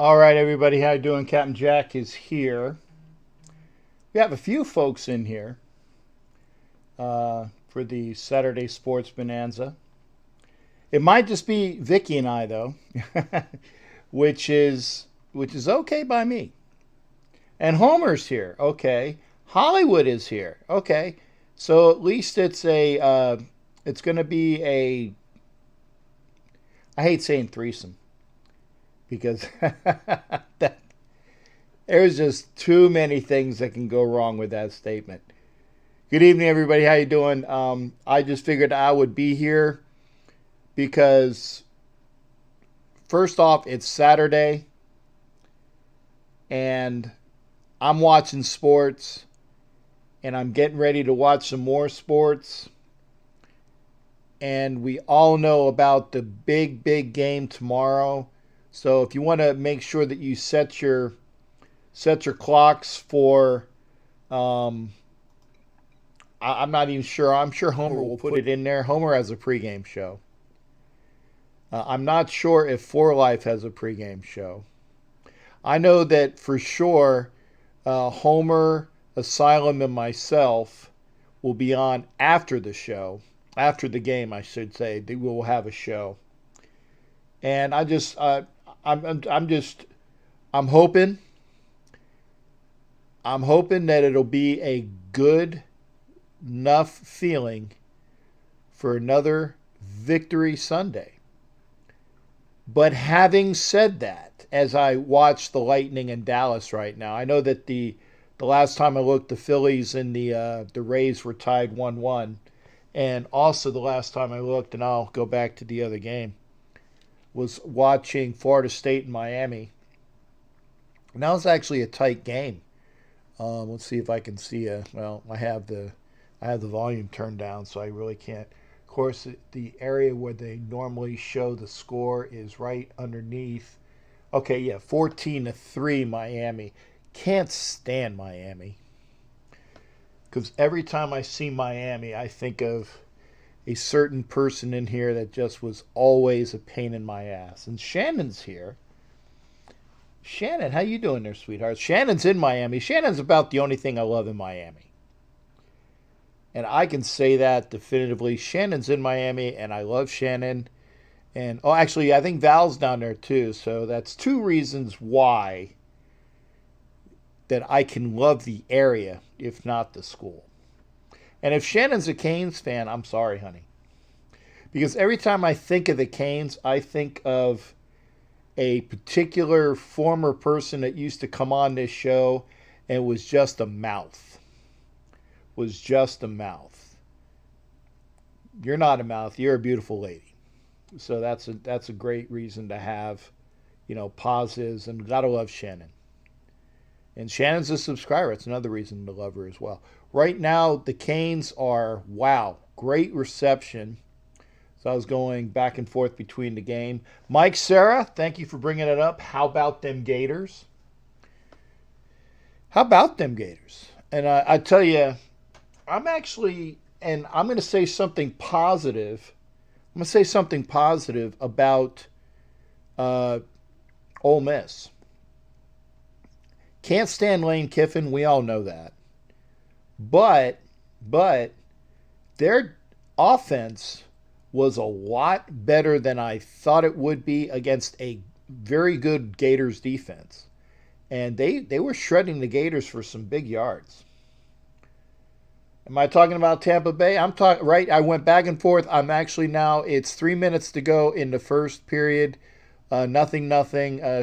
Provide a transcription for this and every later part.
All right, everybody, how you doing? Captain Jack is here. We have a few folks in here for the Saturday Sports Bonanza. It might just be Vicky and I, though, which is okay by me. And Homer's here. Okay, Hollywood is here. Okay, so at least it's going to be a. I hate saying threesome because that there's just too many things that can go wrong with that statement. Good evening, everybody. How you doing? I just figured I would be here because first off, it's Saturday, and I'm watching sports, and I'm getting ready to watch some more sports. And we all know about the big game tomorrow. So if you want to make sure that you set your clocks for I'm not even sure. I'm sure Homer will put it in there. Homer has a pregame show. I'm not sure if For Life has a pregame show. I know that for sure Homer, Asylum, and myself will be on after the show, after the game, I should say. We will have a show, and I'm hoping that it'll be a good enough feeling for another victory Sunday. But having said that, as I watch the Lightning in Dallas right now, I know that the last time I looked, the Phillies and the Rays were tied 1-1, and also the last time I looked, and I'll go back to the other game, was watching Florida State and Miami. And that was actually a tight game. Let's see if I can see well, I have the volume turned down, so I really can't. Of course, the area where they normally show the score is right underneath. Okay, yeah, 14-3 Miami. Can't stand Miami. Because every time I see Miami, I think of a certain person in here that just was always a pain in my ass. And Shannon's here. Shannon, how you doing there, sweetheart? Shannon's in Miami. Shannon's about the only thing I love in Miami. And I can say that definitively. Shannon's in Miami, and I love Shannon. And, oh, actually, I think Val's down there, too. So that's two reasons why that I can love the area, if not the school. And if Shannon's a Canes fan, I'm sorry, honey. Because every time I think of the Canes, I think of a particular former person that used to come on this show and was just a mouth. Was just a mouth. You're not a mouth. You're a beautiful lady. So that's a great reason to have, pauses, and gotta love Shannon. And Shannon's a subscriber. It's another reason to love her as well. Right now, the Canes are, wow, great reception. So I was going back and forth between the game. Mike, Sarah, thank you for bringing it up. How about them Gators? How about them Gators? And I tell you, I'm actually, and I'm going to say something positive. I'm going to say something positive about Ole Miss. Can't stand Lane Kiffin. We all know that. But their offense was a lot better than I thought it would be against a very good Gators defense. And they were shredding the Gators for some big yards. Am I talking about Tampa Bay? I'm talking right. I went back and forth. I'm actually now. It's 3 minutes to go in the first period. Nothing.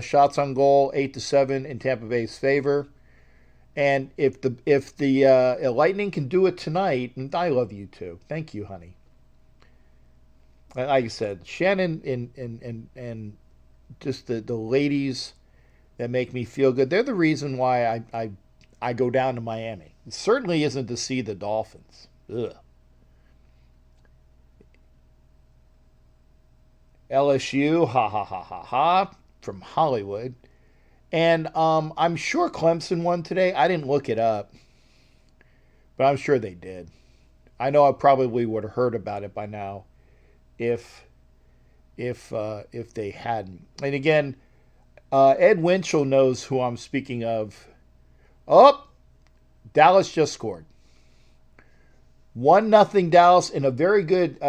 Shots on goal 8-7 in Tampa Bay's favor. And if the Lightning can do it tonight, and I love you too. Thank you, honey. Like I said, Shannon and just the ladies that make me feel good. They're the reason why I go down to Miami. It certainly isn't to see the Dolphins. Ugh. LSU, ha ha ha ha ha, from Hollywood. And I'm sure Clemson won today. I didn't look it up, but I'm sure they did. I know I probably would have heard about it by now if they hadn't. And again, Ed Winchell knows who I'm speaking of. Oh, Dallas just scored. 1-0 Dallas in a very good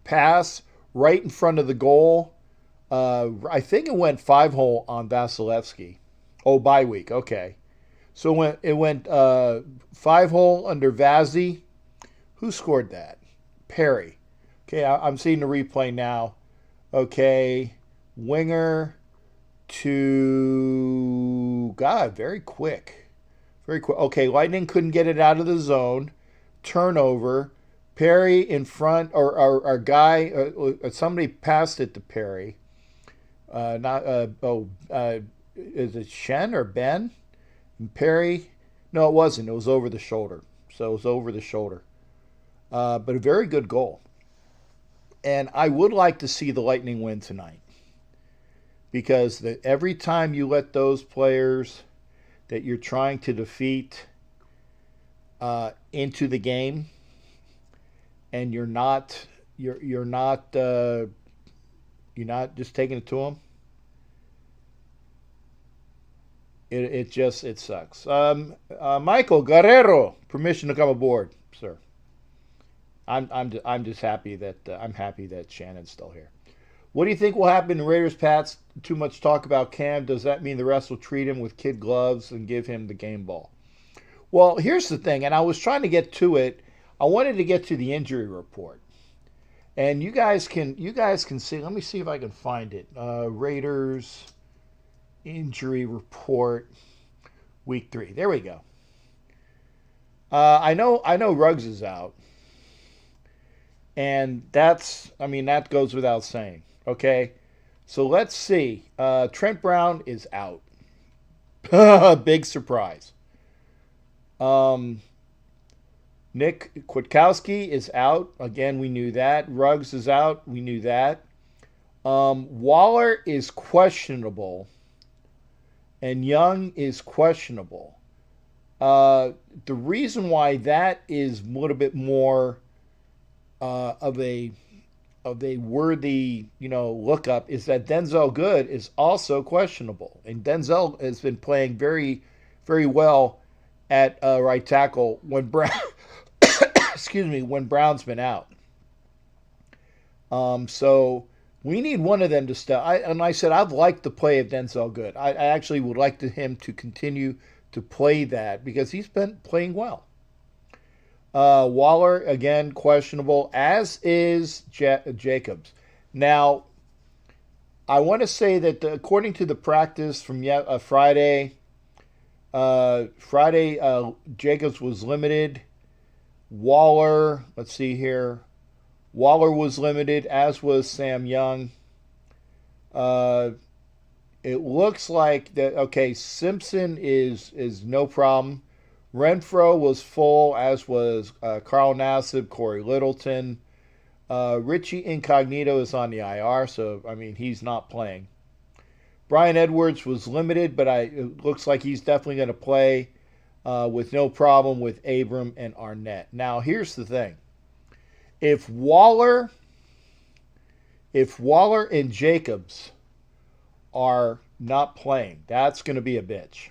pass right in front of the goal. I think it went 5-hole on Vasilevsky. Oh, bye week. Okay. So it went 5-hole under Vazzy. Who scored that? Perry. Okay, I'm seeing the replay now. Okay, winger to God, very quick. Very quick. Okay, Lightning couldn't get it out of the zone. Turnover. Perry in front, or our guy, somebody passed it to Perry. Not is it Shen or Ben? And Perry? No, it wasn't. It was over the shoulder. So it was over the shoulder. But a very good goal. And I would like to see the Lightning win tonight. Because every time you let those players that you're trying to defeat into the game, and you're not just taking it to them, it sucks. Michael Guerrero, permission to come aboard, sir. I'm just happy that I'm happy that Shannon's still here. What do you think will happen to Raiders Pats? Too much talk about Cam. Does that mean the rest will treat him with kid gloves and give him the game ball? Well, here's the thing, and I was trying to get to it. I wanted to get to the injury report, and you guys can see. Let me see if I can find it. Raiders injury report, week 3. There we go. I know Ruggs is out, and that goes without saying. Okay, so let's see. Trent Brown is out. Big surprise. Nick Kwiatkowski is out. Again, we knew that. Ruggs is out. We knew that. Waller is questionable. And Young is questionable. The reason why that is a little bit more of a worthy, lookup is that Denzel Good is also questionable. And Denzel has been playing very, very well at right tackle when Brown when Brown's been out. So we need one of them to step. I said I've liked the play of Denzel Good. I actually would like him to continue to play that because he's been playing well. Waller, again, questionable, as is Jacobs. Now, I want to say that according to the practice from Friday, Jacobs was limited. Waller, let's see here. Waller was limited, as was Sam Young. It looks like that. Okay, Simpson is no problem. Renfro was full, as was Carl Nassib, Corey Littleton. Richie Incognito is on the IR, so he's not playing. Brian Edwards was limited, but it looks like he's definitely going to play with no problem with Abram and Arnett. Now, here's the thing. If Waller and Jacobs are not playing, that's going to be a bitch.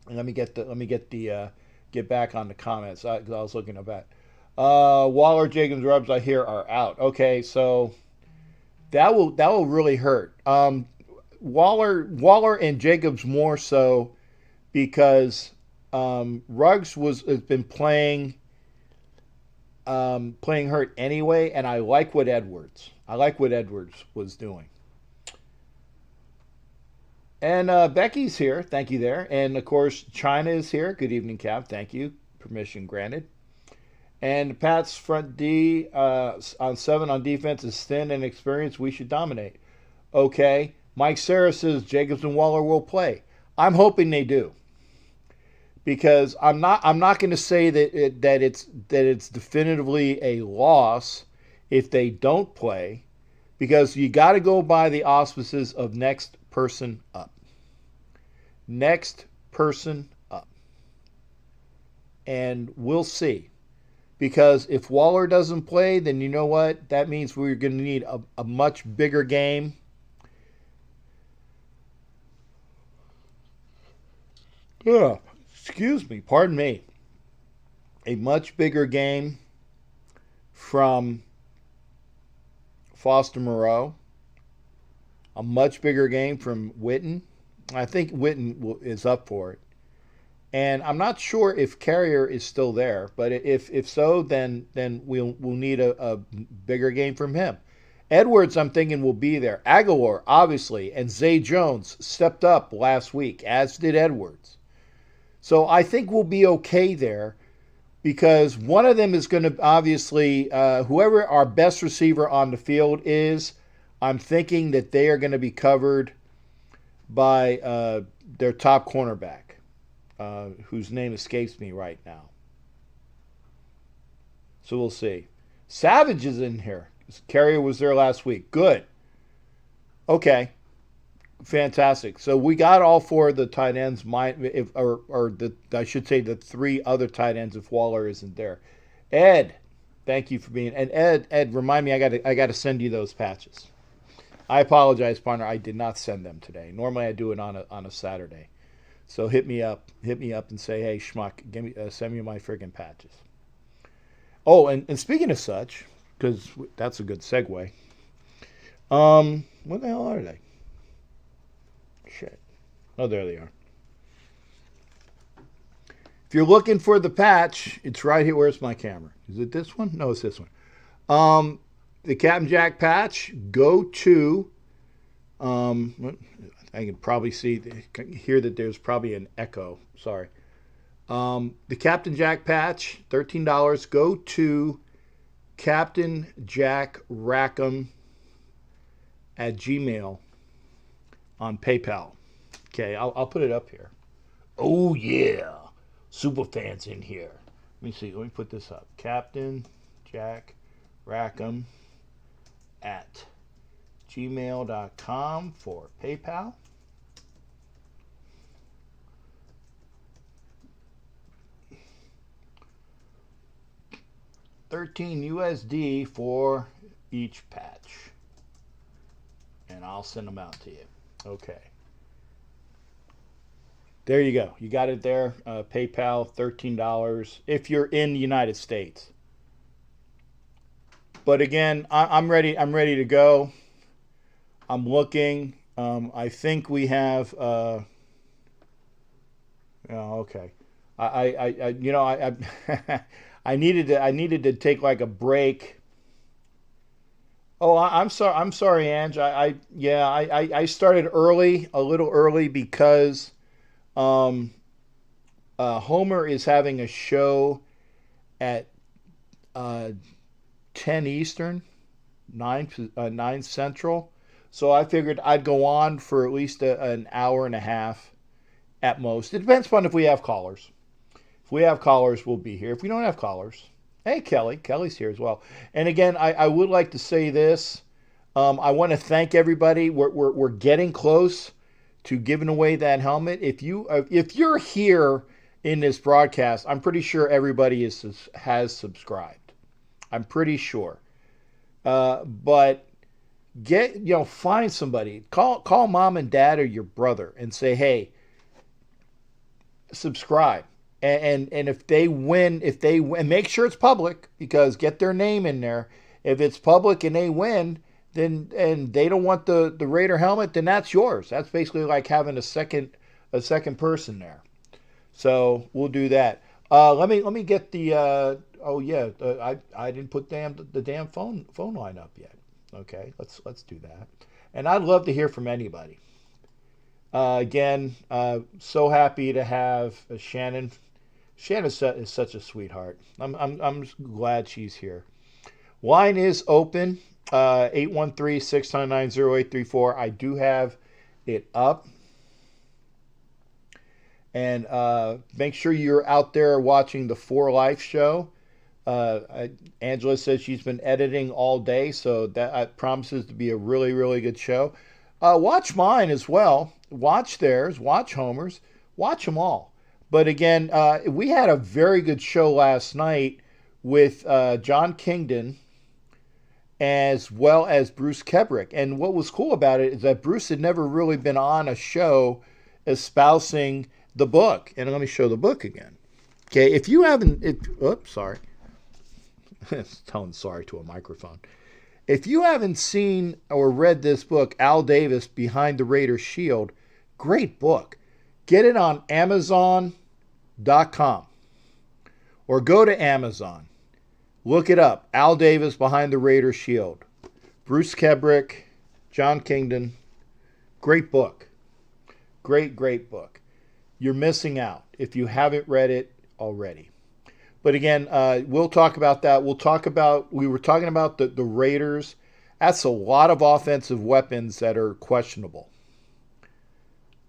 And let me get back on the comments. I was looking at that. Waller, Jacobs, Rubs, I hear are out. Okay, so that will really hurt. Waller and Jacobs more so because Ruggs has been playing hurt anyway, and I like what Edwards was doing. And Becky's here. Thank you there. And, of course, China is here. Good evening, Cap. Thank you. Permission granted. And Pat's front D on 7 on defense is thin and experienced. We should dominate. Okay. Mike Sarah says Jacobs and Waller will play. I'm hoping they do. Because I'm not going to say that it's definitively a loss if they don't play. Because you got to go by the auspices of next person up. Next person up. And we'll see. Because if Waller doesn't play, then you know what? That means we're going to need a much bigger game Ugh, excuse me, pardon me. A much bigger game from Foster Moreau. A much bigger game from Witten. I think Witten is up for it. And I'm not sure if Carrier is still there, but if so, then we'll need a bigger game from him. Edwards, I'm thinking, will be there. Aguilar, obviously, and Zay Jones stepped up last week, as did Edwards. So I think we'll be okay there because one of them is going to obviously, whoever our best receiver on the field is, I'm thinking that they are going to be covered by their top cornerback. Whose name escapes me right now. So we'll see. Savage is in here. Carrier was there last week. Good. Okay. Fantastic. So we got all four of the tight ends. I should say the three other tight ends if Waller isn't there. Ed, thank you for being. And Ed, remind me. I got to send you those patches. I apologize, partner. I did not send them today. Normally I do it on a Saturday. So hit me up and say, hey, schmuck, send me my friggin' patches. Oh, and speaking of such, because that's a good segue. What the hell are they? Shit. Oh, there they are. If you're looking for the patch, it's right here. Where's my camera? Is it this one? No, it's this one. The Captain Jack patch, go to, I can probably hear that there's probably an echo. Sorry. The Captain Jack patch, $13. Go to Captain Jack Rackham at Gmail on PayPal. Okay, I'll put it up here. Oh yeah, super fans in here. Let me see. Let me put this up. Captain Jack Rackham at gmail.com for PayPal. $13 USD for each patch. And I'll send them out to you. Okay. There you go. You got it there. PayPal, $13 if you're in the United States. But again, I'm ready. I'm ready to go. I'm looking. I think we have. Okay. I needed to take like a break. Oh, I'm sorry. I'm sorry, Ange. I started a little early because Homer is having a show at 10 Eastern, 9 Central. So I figured I'd go on for at least an hour and a half at most. It depends upon if we have callers. If we have callers, we'll be here. If we don't have callers, hey, Kelly's here as well. And again, I would like to say this. I want to thank everybody. We're getting close to giving away that helmet. If you're here in this broadcast, I'm pretty sure everybody has subscribed. I'm pretty sure. But find somebody. Call mom and dad or your brother and say, hey, subscribe. And if they win, make sure it's public, because get their name in there. If it's public and they win, then and they don't want the Raider helmet, then that's yours. That's basically like having a second person there. So we'll do that. Let me get the. I didn't put the damn phone line up yet. Okay, let's do that. And I'd love to hear from anybody. Again, so happy to have Shannon. Shannon is such a sweetheart. I'm glad she's here. Line is open, 813-699-0834. I do have it up. And make sure you're out there watching the 4 Life show. Angela says she's been editing all day, so that promises to be a really, really good show. Watch mine as well. Watch theirs. Watch Homer's. Watch them all. But again, we had a very good show last night with John Kingdon as well as Bruce Kebrick. And what was cool about it is that Bruce had never really been on a show espousing the book, and let me show the book again. Okay, if you haven't, oops, sorry. Telling sorry to a microphone. If you haven't seen or read this book, Al Davis, Behind the Raiders Shield, great book. Get it on Amazon.com or go to Amazon. Look it up. Al Davis, Behind the Raiders Shield. Bruce Kebrick, John Kingdon. Great book. Great, great book. You're missing out if you haven't read it already. But again, we'll talk about that. We were talking about the Raiders. That's a lot of offensive weapons that are questionable.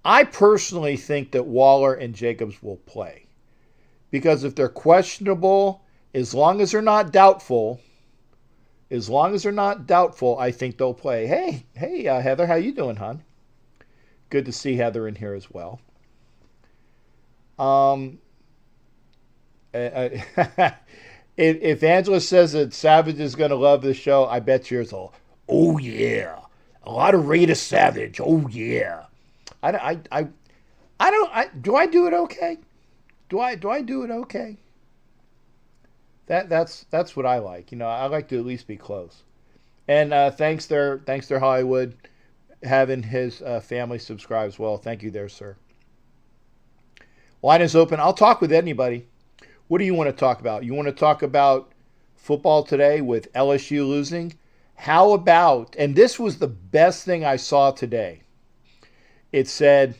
I personally think that Waller and Jacobs will play. Because if they're questionable, as long as they're not doubtful, I think they'll play. Hey, Heather, how you doing, hon? Good to see Heather in here as well. If Angela says that Savage is going to love the show, I bet yours will. Oh yeah, a lot of Raider Savage. Oh yeah. Do I do it okay? Do I do it okay? That's what I like. I like to at least be close. And thanks there Hollywood, having his family subscribe as well. Thank you there, sir. Line is open. I'll talk with anybody. What do you want to talk about? You want to talk about football today with LSU losing? How about, and this was the best thing I saw today. It said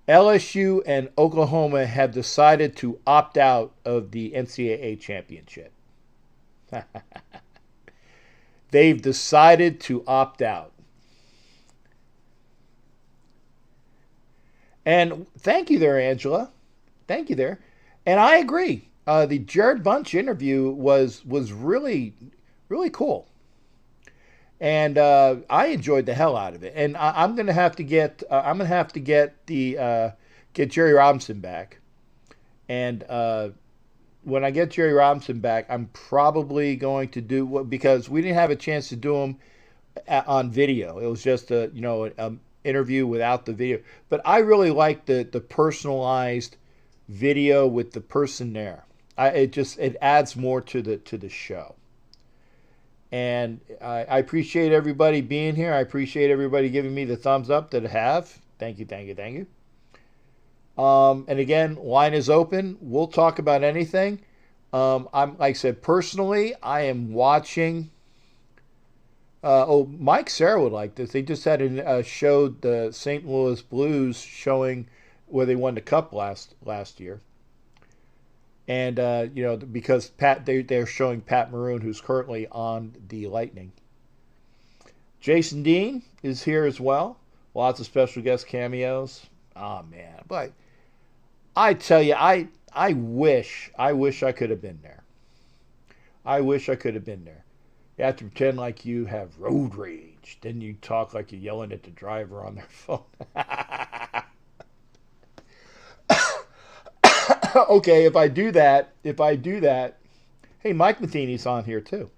LSU and Oklahoma have decided to opt out of the NCAA championship. They've decided to opt out. And thank you there, Angela. Thank you there. And I agree. The Jared Bunch interview was really, really cool. And I enjoyed the hell out of it. And I'm gonna have to get get Jerry Robinson back. And when I get Jerry Robinson back, I'm probably going to do because we didn't have a chance to do him on video. It was just an interview without the video. But I really like the personalized video with the person there. It adds more to the show. And I appreciate everybody being here. I appreciate everybody giving me the thumbs up that I have. Thank you. And again, line is open. We'll talk about anything. I'm like I said, personally, I am watching. Mike Sarah would like this. They just had showed the St. Louis Blues showing where they won the Cup last year. And, because they're showing Pat Maroon, who's currently on the Lightning. Jason Dean is here as well. Lots of special guest cameos. Oh, man. But I tell you, I wish I could have been there. I wish I could have been there. You have to pretend like you have road rage. Then you talk like you're yelling at the driver on their phone. Okay, if I do that, hey, Mike Matheny's on here too.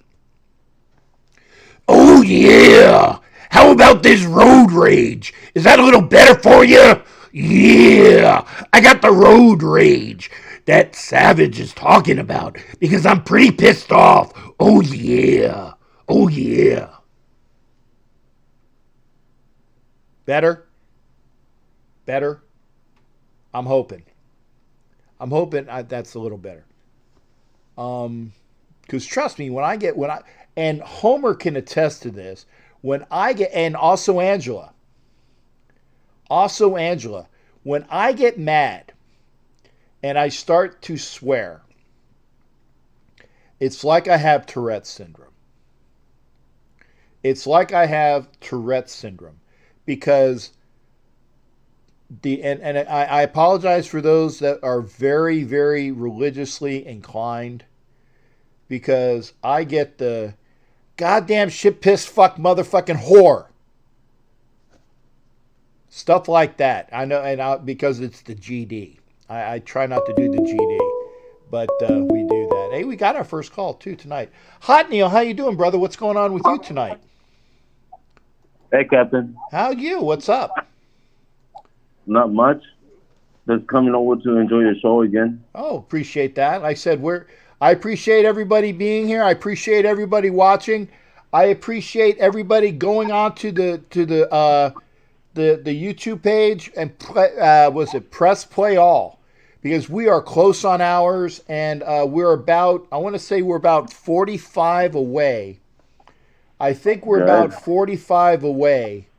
Oh yeah! How about this road rage? Is that a little better for you? Yeah! I got the road rage that Savage is talking about because I'm pretty pissed off. Oh yeah! Oh yeah! Better? I'm hoping that's a little better. Because trust me, and Homer can attest to this, and also Angela, when I get mad and I start to swear, it's like I have Tourette's syndrome. Because I apologize for those that are very, very religiously inclined, because I get the goddamn shit, piss, fuck, motherfucking whore. Stuff like that. I know, because it's the GD. I try not to do the GD, but we do that. Hey, we got our first call too tonight. Hot Neil, how you doing, brother? What's going on with you tonight? Hey, Captain. How you? What's up? Not much. just coming over to enjoy your show again. Oh, appreciate that. Like I said, I appreciate everybody being here. I appreciate everybody watching. I appreciate everybody going on to the YouTube page and was it press play all, because we are close on hours, and we're about, I want to say we're about 45 away. I think we're about 45 away,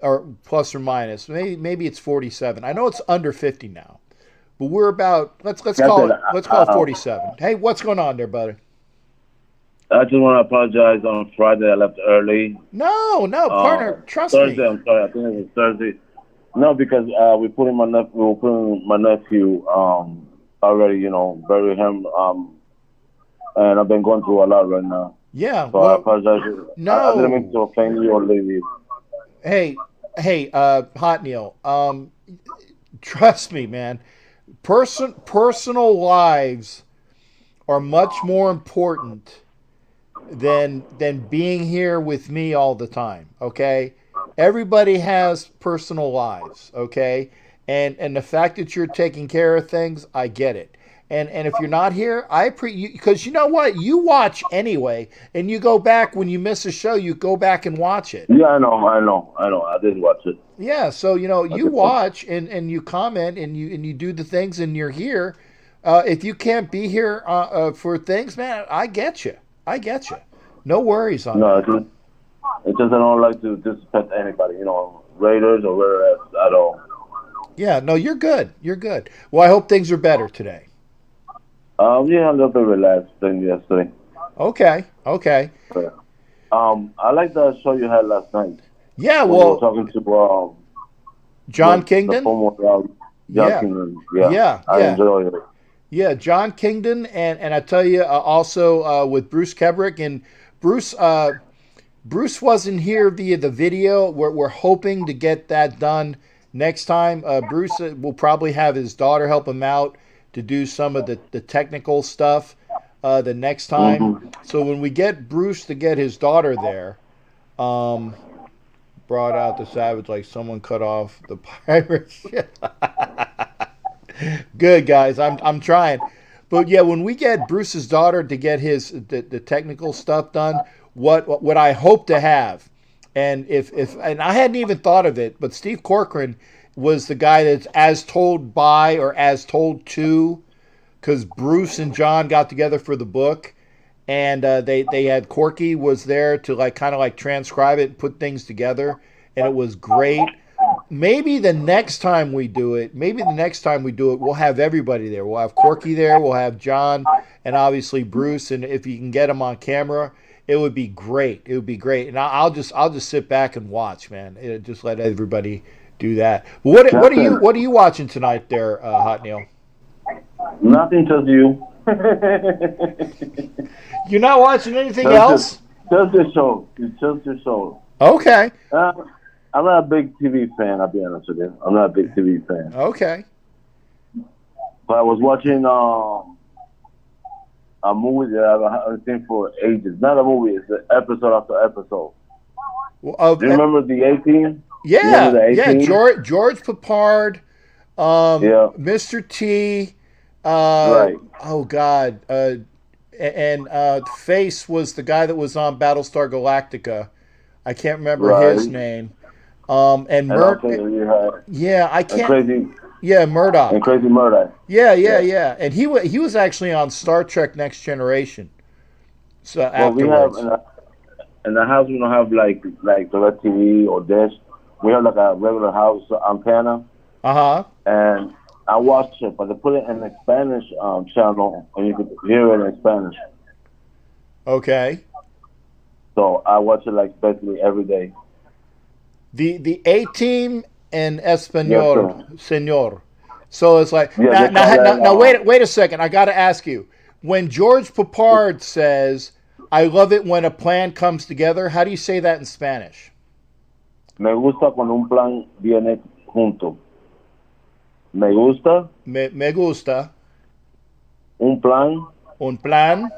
or plus or minus. Maybe it's 47. I know it's under 50 now, but we're about, let's call it 47. Hey, what's going on there, buddy? I just want to apologize. On Friday, I left early. No, partner, trust Thursday, me. I'm sorry. I think it was Thursday. No, because we were putting my nephew already, bury him. And I've been going through a lot right now. Yeah. So I apologize. No. I didn't mean to offend you or leave you. Hey, Hot Neil. Trust me, man. Personal lives are much more important than being here with me all the time. Okay, everybody has personal lives. Okay, and the fact that you're taking care of things, I get it. And if you're not here, because you know what, you watch anyway, and you go back when you miss a show, you go back and watch it. Yeah, I know. I did watch it. Yeah, so you watch and you comment and you do the things, and you're here. If you can't be here for things, man, I get you. No worries on that. No, it's just I don't like to disrespect anybody, Raiders or whatever at all. Yeah, no, you're good. Well, I hope things are better today. Yeah, a little bit relaxed than yesterday. Okay. Yeah. I like the show you had last night. Yeah, well, you were talking to John Kingdon. John Kingdon. Yeah. I enjoyed it. Yeah, John Kingdon, and I tell you, also with Bruce Kebrick. And Bruce wasn't here via the video. We're hoping to get that done next time. Bruce will probably have his daughter help him out to do some of the technical stuff the next time. Mm-hmm. So when we get Bruce to get his daughter there, brought out the Savage like someone cut off the Pirates. Good, guys. I'm trying. But yeah, when we get Bruce's daughter to get the technical stuff done, what I hope to have, and and I hadn't even thought of it, but Steve Corcoran was the guy that's as told by or as told to, because Bruce and John got together for the book, and they had Corky was there to kind of transcribe it and put things together, and it was great. Maybe the next time we do it, we'll have everybody there. We'll have Corky there, we'll have John, and obviously Bruce. And if you can get them on camera, it would be great. And I'll just sit back and watch, man. Just let everybody do that. What are you watching tonight there, Hot Neil? Nothing, just you. You're not watching anything else? Just your show. It's just your show. Okay. I'm not a big TV fan, I'll be honest with you. I'm not a big TV fan. Okay. But I was watching a movie that I've seen for ages. Not a movie, it's an episode after episode. Well, do you remember the A-Team? Yeah. George Papard, Mr. T, right. Oh, God. And Face was the guy that was on Battlestar Galactica. I can't remember his name. And Murdoch. Yeah, I can't. Murdoch. And Crazy Murdoch. Yeah. And he was actually on Star Trek Next Generation. So afterwards. We have in the house we don't have like DirecTV or Dish. We have a regular house antenna. And I watch it, but they put it in the Spanish channel, and you could hear it in Spanish. Okay. So I watch it basically every day. The A-Team and Espanol, yes, Senor. So it's now wait a second. I got to ask you. When George Papard says, "I love it when a plan comes together," how do you say that in Spanish? Me gusta cuando un plan viene junto. Me gusta. Me gusta. Un plan. Un plan.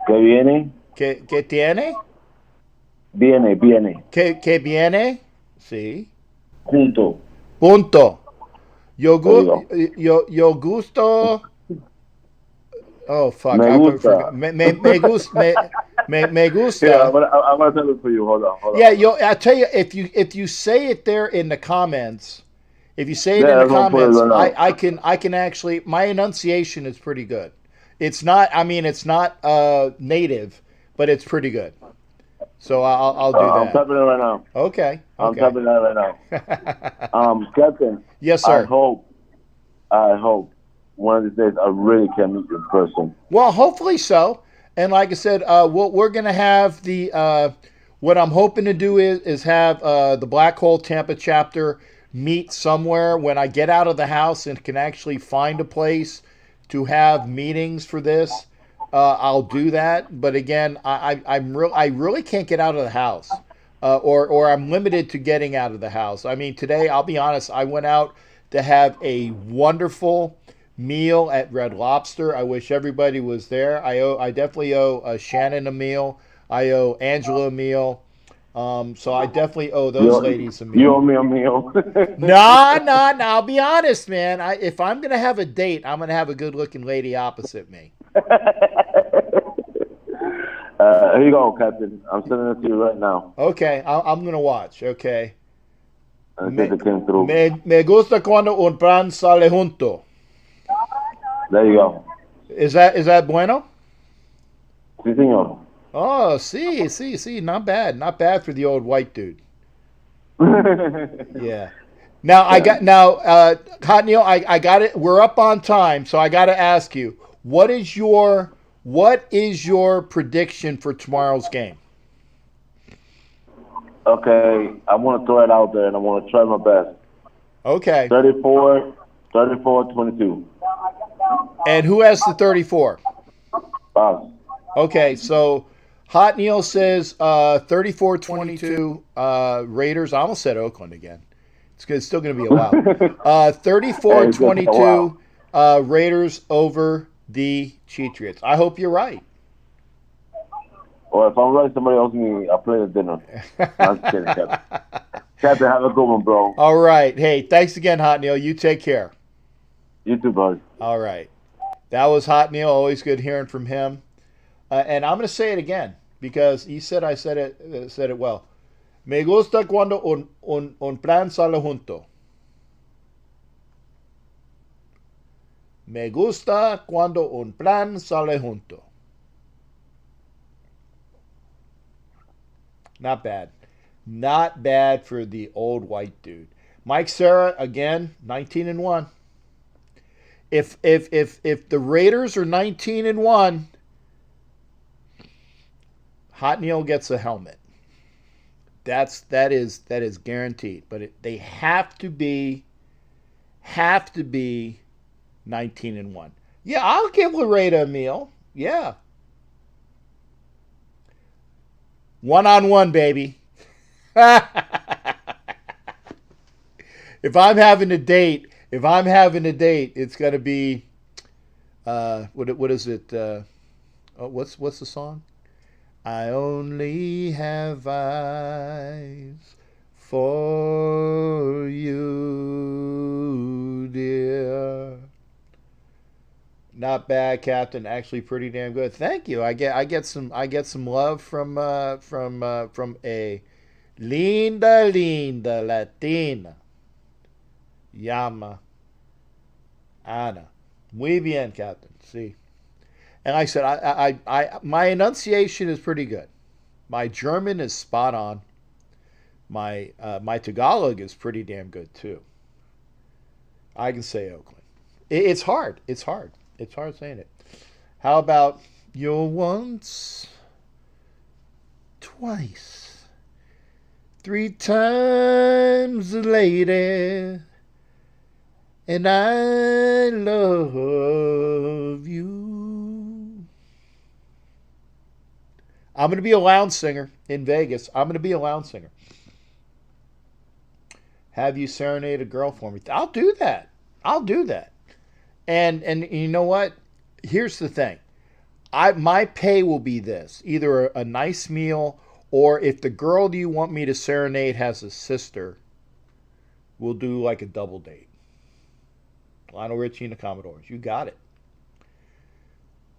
Que viene. Que tiene. Viene. Que viene. Sí. Junto. Punto. There you go. Yo gusto. Oh fuck! Me I gusta. forgot. Me gusta. Yeah, I'm gonna tell it for you. Hold on. Yeah, I tell you, if you say it there in the comments, if you say it Yeah, in the that's what I'm putting comments, right now. I can actually, my enunciation is pretty good. It's not, I mean, it's not native, but it's pretty good. So I'll do I'm that. typing it right now. Okay. I'm typing that right now. Captain. Yes, sir. I hope one of these days I really can meet you in person. Well, hopefully so. And like I said, we're going to have what I'm hoping to do is have the Black Hole Tampa chapter meet somewhere when I get out of the house and can actually find a place to have meetings for this. I'll do that. But again, I really can't get out of the house, or I'm limited to getting out of the house. I mean, today, I'll be honest, I went out to have a wonderful meal at Red Lobster. I wish everybody was there. I definitely owe Shannon a meal. I owe Angela a meal. So I definitely owe those ladies a meal. You owe me a meal. No. I'll be honest, man. If I'm gonna have a date, I'm gonna have a good-looking lady opposite me. Here you go, Captain. I'm sending it to you right now. Okay, I'm gonna watch. Okay. Me gusta cuando un plan sale junto. There you go. Is that bueno? Sí, señor. Oh, see, not bad for the old white dude. Yeah. Now Hot Neil, I got it. We're up on time, so I got to ask you, what is your prediction for tomorrow's game? Okay, I want to throw it out there, and I want to try my best. Okay. 34-22. And who has the 34? Us. Okay, so Hot Neil says 34-22 Raiders. I almost said Oakland again. It's still going to be a while. 34-22 Raiders over the Cheatriots. I hope you're right. Well, if I'm right, somebody else me. I'll play the dinner. I'm just kidding, Captain. Captain, have a good one, bro. All right. Hey, thanks again, Hot Neil. You take care. You too, bud. All right. That was Hot Neil. Always good hearing from him. And I'm going to say it again because he said I said it well. Me gusta cuando un plan sale junto. Me gusta cuando un plan sale junto. Not bad. Not bad for the old white dude. Mike Serra, again, 19-1. If the Raiders are 19-1, Hot Neil gets a helmet. That is guaranteed. But they have to be 19-1. Yeah, I'll give Laredo a meal. Yeah. 1-on-1, baby. If I'm having a date, it's gonna be what is it? What's the song? I only have eyes for you, dear. Not bad, Captain. Actually, pretty damn good. Thank you. I get some love from a linda Latina. Llama Ana. Muy bien, Captain. See. And like I said, I my enunciation is pretty good. My German is spot on. My Tagalog is pretty damn good too. I can say Oakland. It's hard. It's hard saying it. How about you're once, twice, 3 times a lady, and I love you. I'm going to be a lounge singer in Vegas. I'm going to be a lounge singer. Have you serenade a girl for me? I'll do that. And you know what? Here's the thing. My pay will be this. Either a nice meal, or if the girl you want me to serenade has a sister, we'll do like a double date. Lionel Richie and the Commodores. You got it.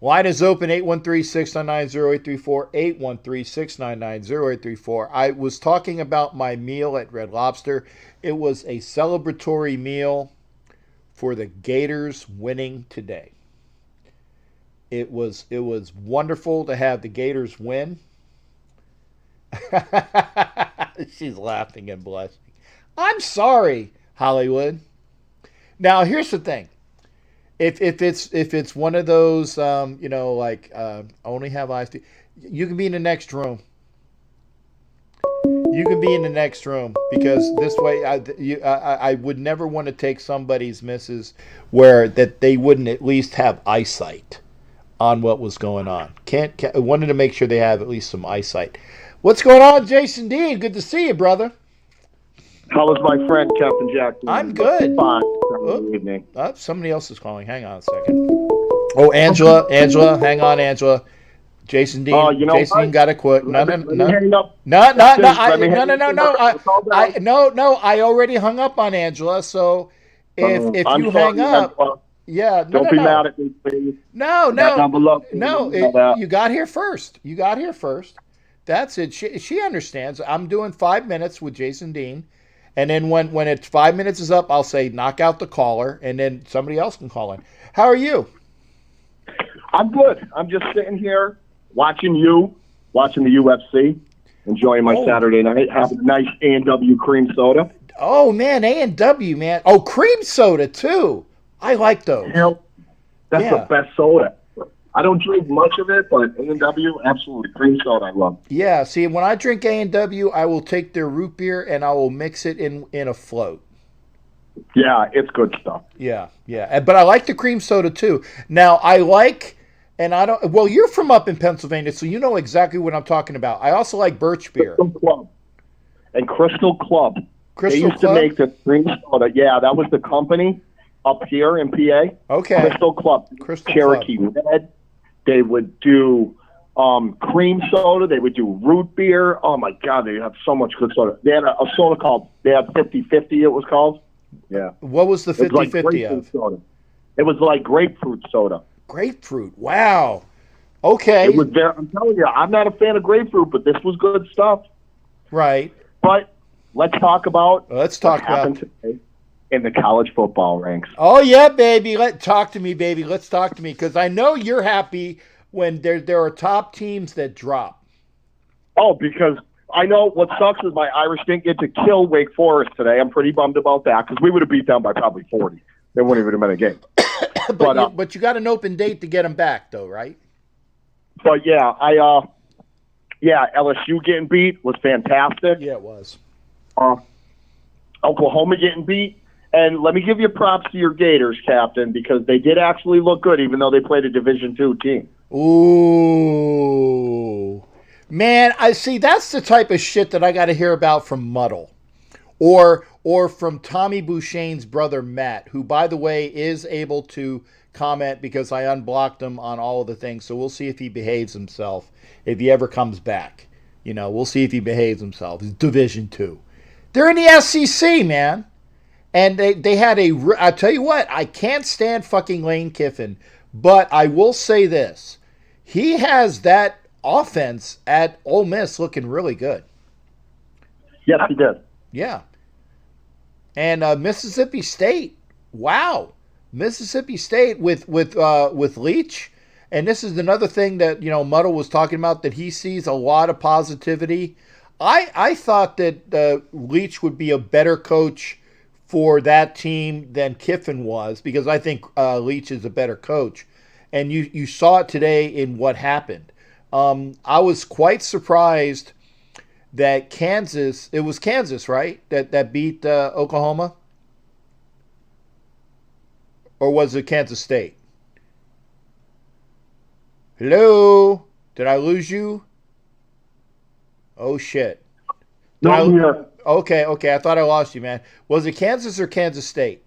Line is open, 813-699-0834, 813-699-0834. I was talking about my meal at Red Lobster. It was a celebratory meal for the Gators winning today. It was wonderful to have the Gators win. She's laughing and blushing. I'm sorry, Hollywood. Now, here's the thing. If it's one of those, only have eyes, you can be in the next room. You can be in the next room because this way, I would never want to take somebody's misses where that they wouldn't at least have eyesight on what was going on. I wanted to make sure they have at least some eyesight. What's going on, Jason Dean? Good to see you, brother. How is my friend, Captain Jackson? I'm good. Fine. Good evening. Somebody else is calling. Hang on a second. Oh, Angela. Hang on, Angela. Jason Dean. Jason Dean got to quit. No. I already hung up on Angela. So if you hang up, don't be mad at me, please. No. You got here first. That's it. She understands. I'm doing 5 minutes with Jason Dean. And then when it's 5 minutes is up, I'll say knock out the caller, and then somebody else can call in. How are you? I'm good. I'm just sitting here watching the UFC, enjoying my Saturday night, having a nice A&W cream soda. Oh, man, A&W, man. Oh, cream soda, too. I like those. That's the best soda. I don't drink much of it, but A&W, absolutely. Cream soda I love. Yeah, see, when I drink A&W, I will take their root beer and I will mix it in a float. Yeah, it's good stuff. Yeah. But I like the cream soda, too. Now, you're from up in Pennsylvania, so you know exactly what I'm talking about. I also like birch beer. Crystal Club. They used to make the cream soda. Yeah, that was the company up here in PA. Okay. Crystal Club. Cherokee Red. They would do cream soda. They would do root beer. Oh, my God. They have so much good soda. They had a soda called, 50-50 it was called. Yeah. What was the 50-50 of? Soda. It was like grapefruit soda. Grapefruit. Wow. Okay. It was I'm telling you, I'm not a fan of grapefruit, but this was good stuff. Right. But let's talk about today in the college football ranks. Oh, yeah, baby. Talk to me, baby. Let's talk to me because I know you're happy when there are top teams that drop. Oh, because I know what sucks is my Irish didn't get to kill Wake Forest today. I'm pretty bummed about that because we would have beat them by probably 40. They wouldn't even have been a game. but you got an open date to get them back, though, right? But, LSU getting beat was fantastic. Yeah, it was. Oklahoma getting beat. And let me give you props to your Gators, Captain, because they did actually look good, even though they played a Division II team. Ooh. Man, I see that's the type of shit that I got to hear about from Muddle. Or from Tommy Bouchane's brother, Matt, who, by the way, is able to comment because I unblocked him on all of the things. So we'll see if he behaves himself, if he ever comes back. We'll see if he behaves himself. It's Division II. They're in the SEC, man. And they had I tell you what, I can't stand fucking Lane Kiffin, but I will say this. He has that offense at Ole Miss looking really good. Yes, he did. Yeah. And Mississippi State, wow. Mississippi State with Leach. And this is another thing that, Muddle was talking about, that he sees a lot of positivity. I thought that Leach would be a better coach for that team than Kiffin was, because I think Leach is a better coach. And you saw it today in what happened. I was quite surprised that Kansas, it was Kansas, right, that beat Oklahoma? Or was it Kansas State? Hello? Did I lose you? Oh, shit. No, I'm here. Okay. I thought I lost you, man. Was it Kansas or Kansas State?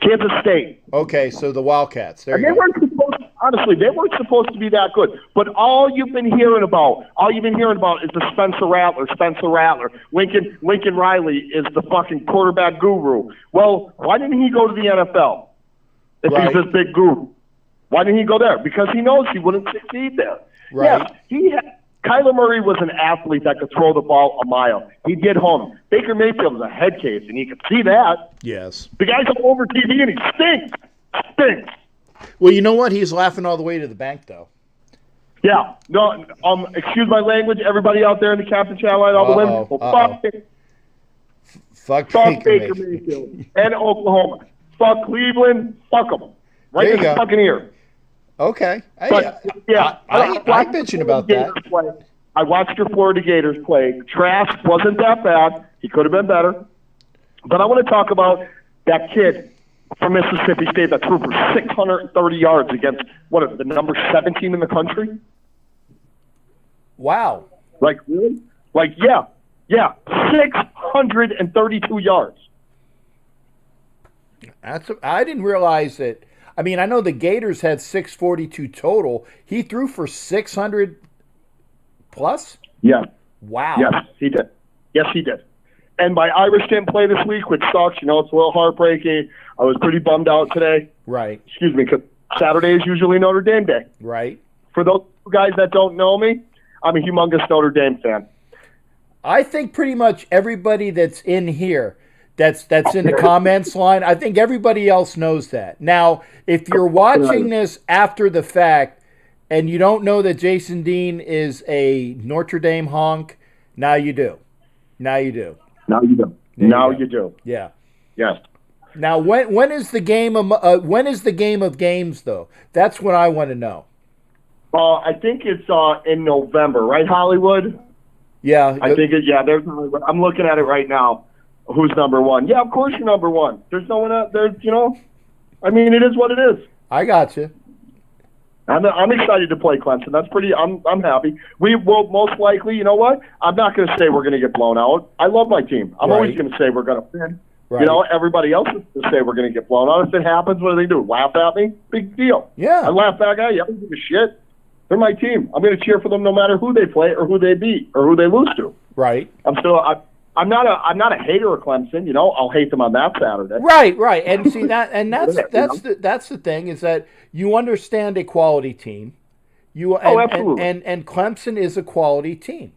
Kansas State. Okay, so the Wildcats. There and you they go. weren't supposed. Honestly, they weren't supposed to be that good. But all you've been hearing about is the Spencer Rattler. Lincoln Riley is the fucking quarterback guru. Well, why didn't he go to the NFL if he's this big guru? Why didn't he go there? Because he knows he wouldn't succeed there. Right. Yes, Kyler Murray was an athlete that could throw the ball a mile. He'd get home. Baker Mayfield was a head case, and you could see that. Yes. The guy's all over TV, and he stinks. Well, you know what? He's laughing all the way to the bank, though. Yeah. No. Excuse my language, everybody out there in the Captain Chat line, all the women. Well, fuck Baker Mayfield and Oklahoma. Fuck Cleveland. Fuck them. Right in the fucking ear. Okay. I'm bitching about that. I watched your Florida Gators play. Trask wasn't that bad. He could have been better. But I want to talk about that kid from Mississippi State that threw for 630 yards against, the number 17 in the country? Wow. Like, really? Like, yeah, 632 yards. I didn't realize that. I mean, I know the Gators had 642 total. He threw for 600 plus? Yeah. Wow. Yes, he did. And my Irish didn't play this week, which sucks. It's a little heartbreaking. I was pretty bummed out today. Right. Excuse me, because Saturday is usually Notre Dame Day. Right. For those guys that don't know me, I'm a humongous Notre Dame fan. I think pretty much everybody that's in here, that's in the comments line, I think everybody else knows that. Now, if you're watching this after the fact and you don't know that Jason Dean is a Notre Dame honk, now you do. Now you do. Yeah. Yes. Now, when is the game of games though? That's what I want to know. I think it's in November, right, Hollywood? Yeah. I think there's Hollywood. I'm looking at it right now. Who's number one? Yeah, of course you're number one. There's no one out there, I mean, it is what it is. I got you. I'm excited to play Clemson. That's pretty. I'm happy. We will most likely. You know what? I'm not going to say we're going to get blown out. I love my team. I'm always going to say we're going to win. Right. Everybody else is going to say we're going to get blown out. If it happens, what do? Laugh at me? Big deal. Yeah. I laugh back at you. I don't give a shit. They're my team. I'm going to cheer for them no matter who they play or who they beat or who they lose to. Right. I'm not a hater of Clemson. I'll hate them on that Saturday. Right. And see that's the thing is that you understand a quality team. Absolutely. And Clemson is a quality team.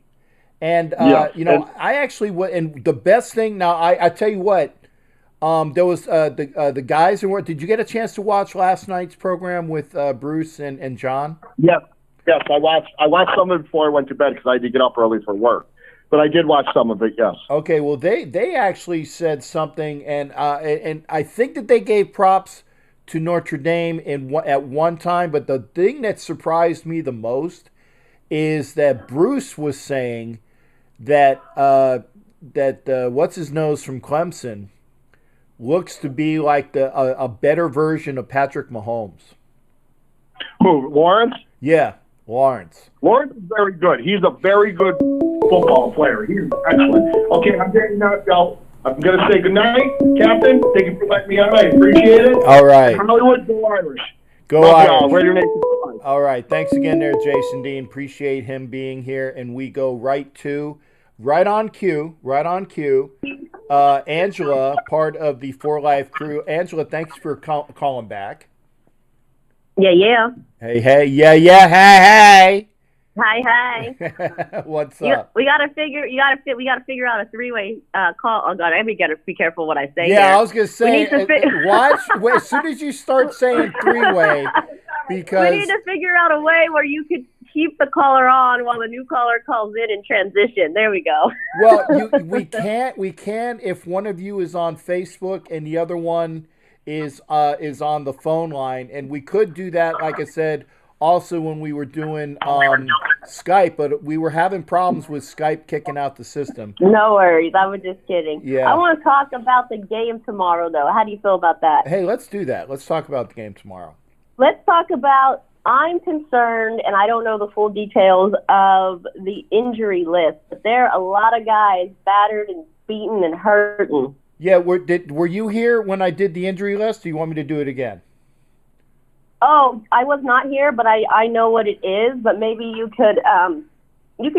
And I actually would. And the best thing now, I tell you what, there was the guys and did you get a chance to watch last night's program with Bruce and John? Yes, I watched some of it before I went to bed because I had to get up early for work. But I did watch some of it, yes. Okay, well, they actually said something, and I think that they gave props to Notre Dame at one time, but the thing that surprised me the most is that Bruce was saying that what's-his-nose from Clemson looks to be like a better version of Patrick Mahomes. Who, Lawrence? Yeah, Lawrence. Lawrence is very good. He's a very good football player. He's excellent. Okay, I'm getting knocked out. I'm going to say goodnight, Captain. Thank you for letting me on. I appreciate it. All right. Hollywood, go Irish. Go Irish. Raider Nation. All right. Thanks again there, Jason Dean. Appreciate him being here. And we go right on cue. Angela, part of the For Life crew. Angela, thanks for calling back. Yeah. Hey. Hey. Hi. What's up? We gotta figure out a three-way call. Oh God, I gotta be careful what I say. Yeah, here. I was gonna say. Watch as soon as you start saying three-way, because we need to figure out a way where you could keep the caller on while the new caller calls in and transition. There we go. Well, we can if one of you is on Facebook and the other one is on the phone line, and we could do that. Like I said. Also, when we were doing Skype, but we were having problems with Skype kicking out the system. No worries. I was just kidding. Yeah. I want to talk about the game tomorrow, though. How do you feel about that? Hey, let's do that. Let's talk about the game tomorrow. Let's talk about, I'm concerned, and I don't know the full details of the injury list, but there are a lot of guys battered and beaten and hurting. Yeah, were you here when I did the injury list? Do you want me to do it again? Oh, I was not here, but I know what it is. But maybe you could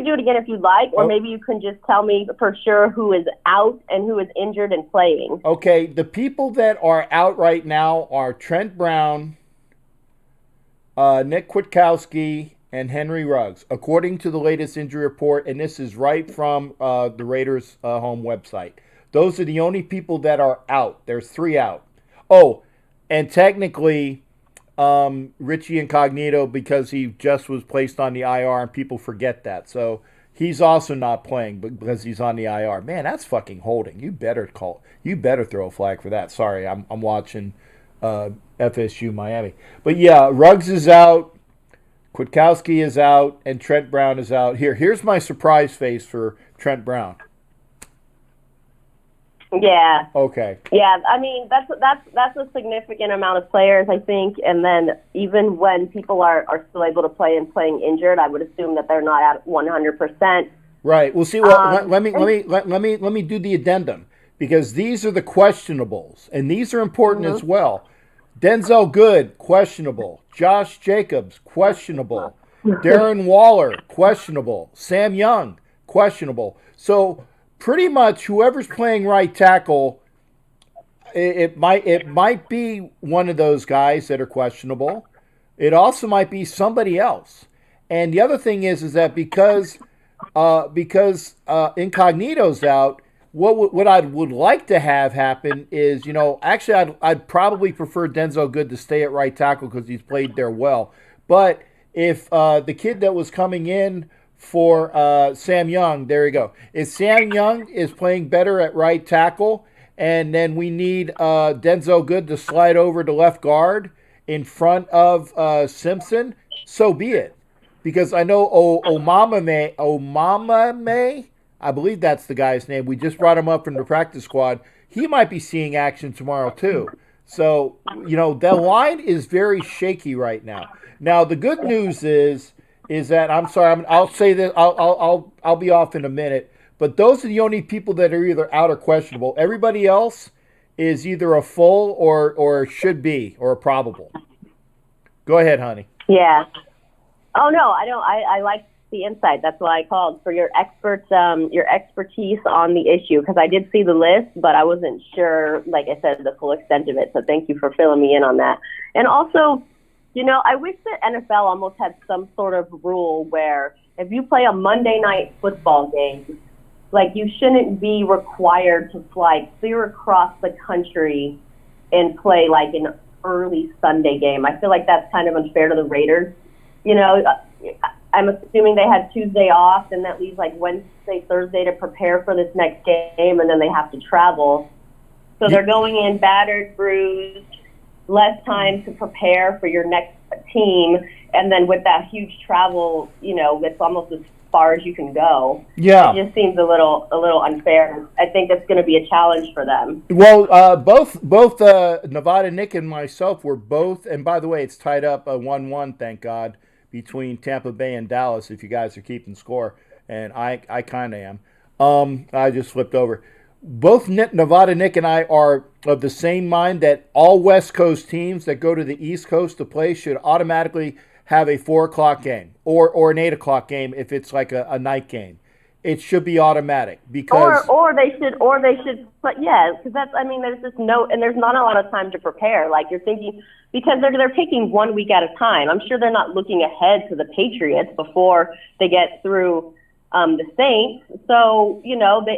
do it again if you'd like, or maybe you can just tell me for sure who is out and who is injured and playing. Okay, the people that are out right now are Trent Brown, Nick Kwiatkowski, and Henry Ruggs, according to the latest injury report, and this is right from the Raiders' home website. Those are the only people that are out. There's 3 out. Oh, and technically, Richie Incognito, because he just was placed on the IR, and people forget that. So he's also not playing because he's on the IR. Man, that's fucking holding. You better throw a flag for that. Sorry, I'm watching FSU Miami. But yeah, Ruggs is out, Kwiatkowski is out, and Trent Brown is out. Here's my surprise face for Trent Brown. Yeah. Okay. Yeah, I mean that's a significant amount of players, I think. And then even when people are still able to play and playing injured, I would assume that they're not at 100%. Right. Well, see. Well, let me do the addendum, because these are the questionables, and these are important as well. Denzel Good, questionable. Josh Jacobs, questionable. Darren Waller, questionable. Sam Young, questionable. So pretty much whoever's playing right tackle, it might be one of those guys that are questionable. It also might be somebody else. And the other thing is that because Incognito's out, what I would like to have happen is, actually I'd probably prefer Denzel Good to stay at right tackle because he's played there well. But if the kid that was coming in for Sam Young, there you go. If Sam Young is playing better at right tackle, and then we need Denzel Good to slide over to left guard in front of Simpson, so be it. Because I know Omama May, I believe that's the guy's name. We just brought him up from the practice squad. He might be seeing action tomorrow too. So, the line is very shaky right now. Now, the good news is that, I'm sorry, I'll say this, I'll be off in a minute, but those are the only people that are either out or questionable. Everybody else is either a full or should be or a probable. Go ahead, honey. Yeah. Oh no, I don't. I like the insight. That's why I called for your expertise on the issue, because I did see the list, but I wasn't sure, like I said, the full extent of it. So thank you for filling me in on that. And also, I wish that NFL almost had some sort of rule where if you play a Monday night football game, like you shouldn't be required to fly clear across the country and play like an early Sunday game. I feel like that's kind of unfair to the Raiders. I'm assuming they had Tuesday off, and that leaves like Wednesday, Thursday to prepare for this next game, and then they have to travel. So they're going in battered, bruised, less time to prepare for your next team, and then with that huge travel, it's almost as far as you can go. Yeah, it just seems a little unfair. I think that's going to be a challenge for them. Well, both Nevada Nick and myself were both, and by the way, it's tied up 1-1, thank God, between Tampa Bay and Dallas, if you guys are keeping score, and I kind of am. I just flipped over. Both Nevada Nick and I are of the same mind that all West Coast teams that go to the East Coast to play should automatically have a 4 o'clock game or an 8 o'clock game if it's like a night game. It should be automatic because or they should but yeah, because there's just there's not a lot of time to prepare. Like you're thinking, because they're taking 1 week at a time. I'm sure they're not looking ahead to the Patriots before they get through the Saints. So,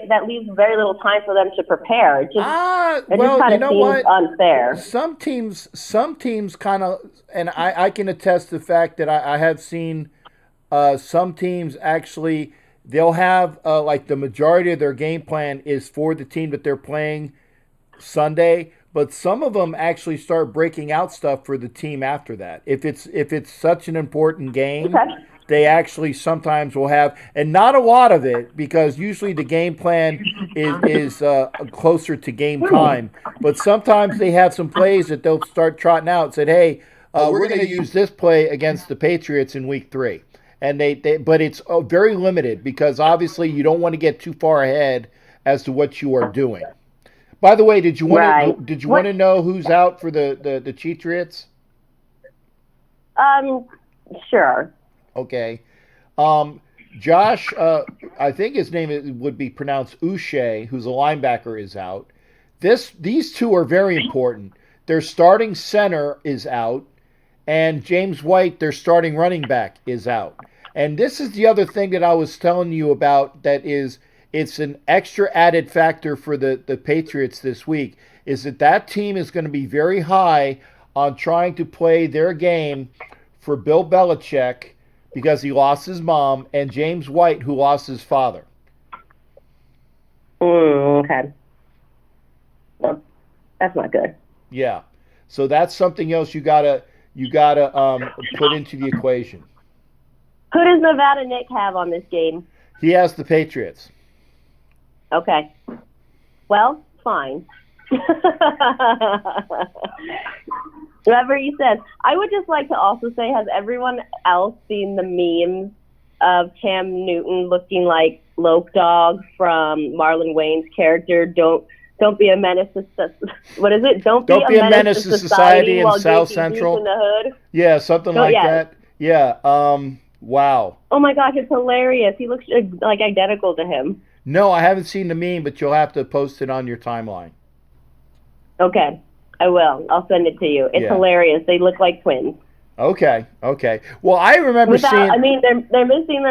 that leaves very little time for them to prepare. It just kind of seems unfair. Some teams kind of, and I can attest to the fact that I have seen some teams actually, they'll have like the majority of their game plan is for the team that they're playing Sunday, but some of them actually start breaking out stuff for the team after that. If it's such an important game, they actually sometimes will have, and not a lot of it, because usually the game plan is closer to game time. But sometimes they have some plays that they'll start trotting out and said, hey, we're going to use this play against the Patriots in week 3. And but it's very limited, because obviously you don't want to get too far ahead as to what you are doing. By the way, did you want to know who's out for the Patriots? Sure. Okay. Josh, I think his name would be pronounced Uche, who's a linebacker, is out. These two are very important. Their starting center is out, and James White, their starting running back, is out. And this is the other thing that I was telling you about that is it's an extra added factor for the Patriots this week, is that team is going to be very high on trying to play their game for Bill Belichick because he lost his mom, and James White, who lost his father. Okay. Well, that's not good. Yeah. So that's something else you gotta put into the equation. Who does Nevada Nick have on this game? He has the Patriots. Okay. Well, fine. Whatever you said. I would just like to also say, has everyone else seen the memes of Cam Newton looking like Lope Dog from Marlon Wayne's character? Don't be a menace to what is it? Don't be a menace to society in South Central. In the hood. Yeah, something like that. Yeah. Wow. Oh my gosh, it's hilarious. He looks like identical to him. No, I haven't seen the meme, but you'll have to post it on your timeline. Okay, I will. I'll send it to you. It's hilarious. They look like twins. Okay. Well, I remember seeing. I mean, they're missing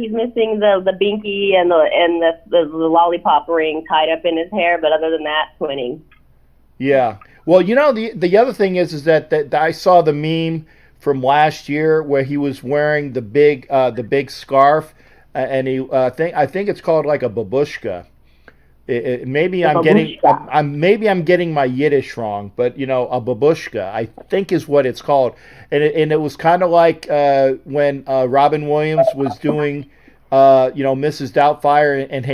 He's missing the binky and the lollipop ring tied up in his hair, but other than that, twinning. Yeah. Well, the other thing is that I saw the meme from last year where he was wearing the big scarf, and I think it's called like a babushka. Maybe I'm getting my Yiddish wrong, but a babushka I think is what it's called, and it was kind of like when Robin Williams was doing Mrs. Doubtfire, and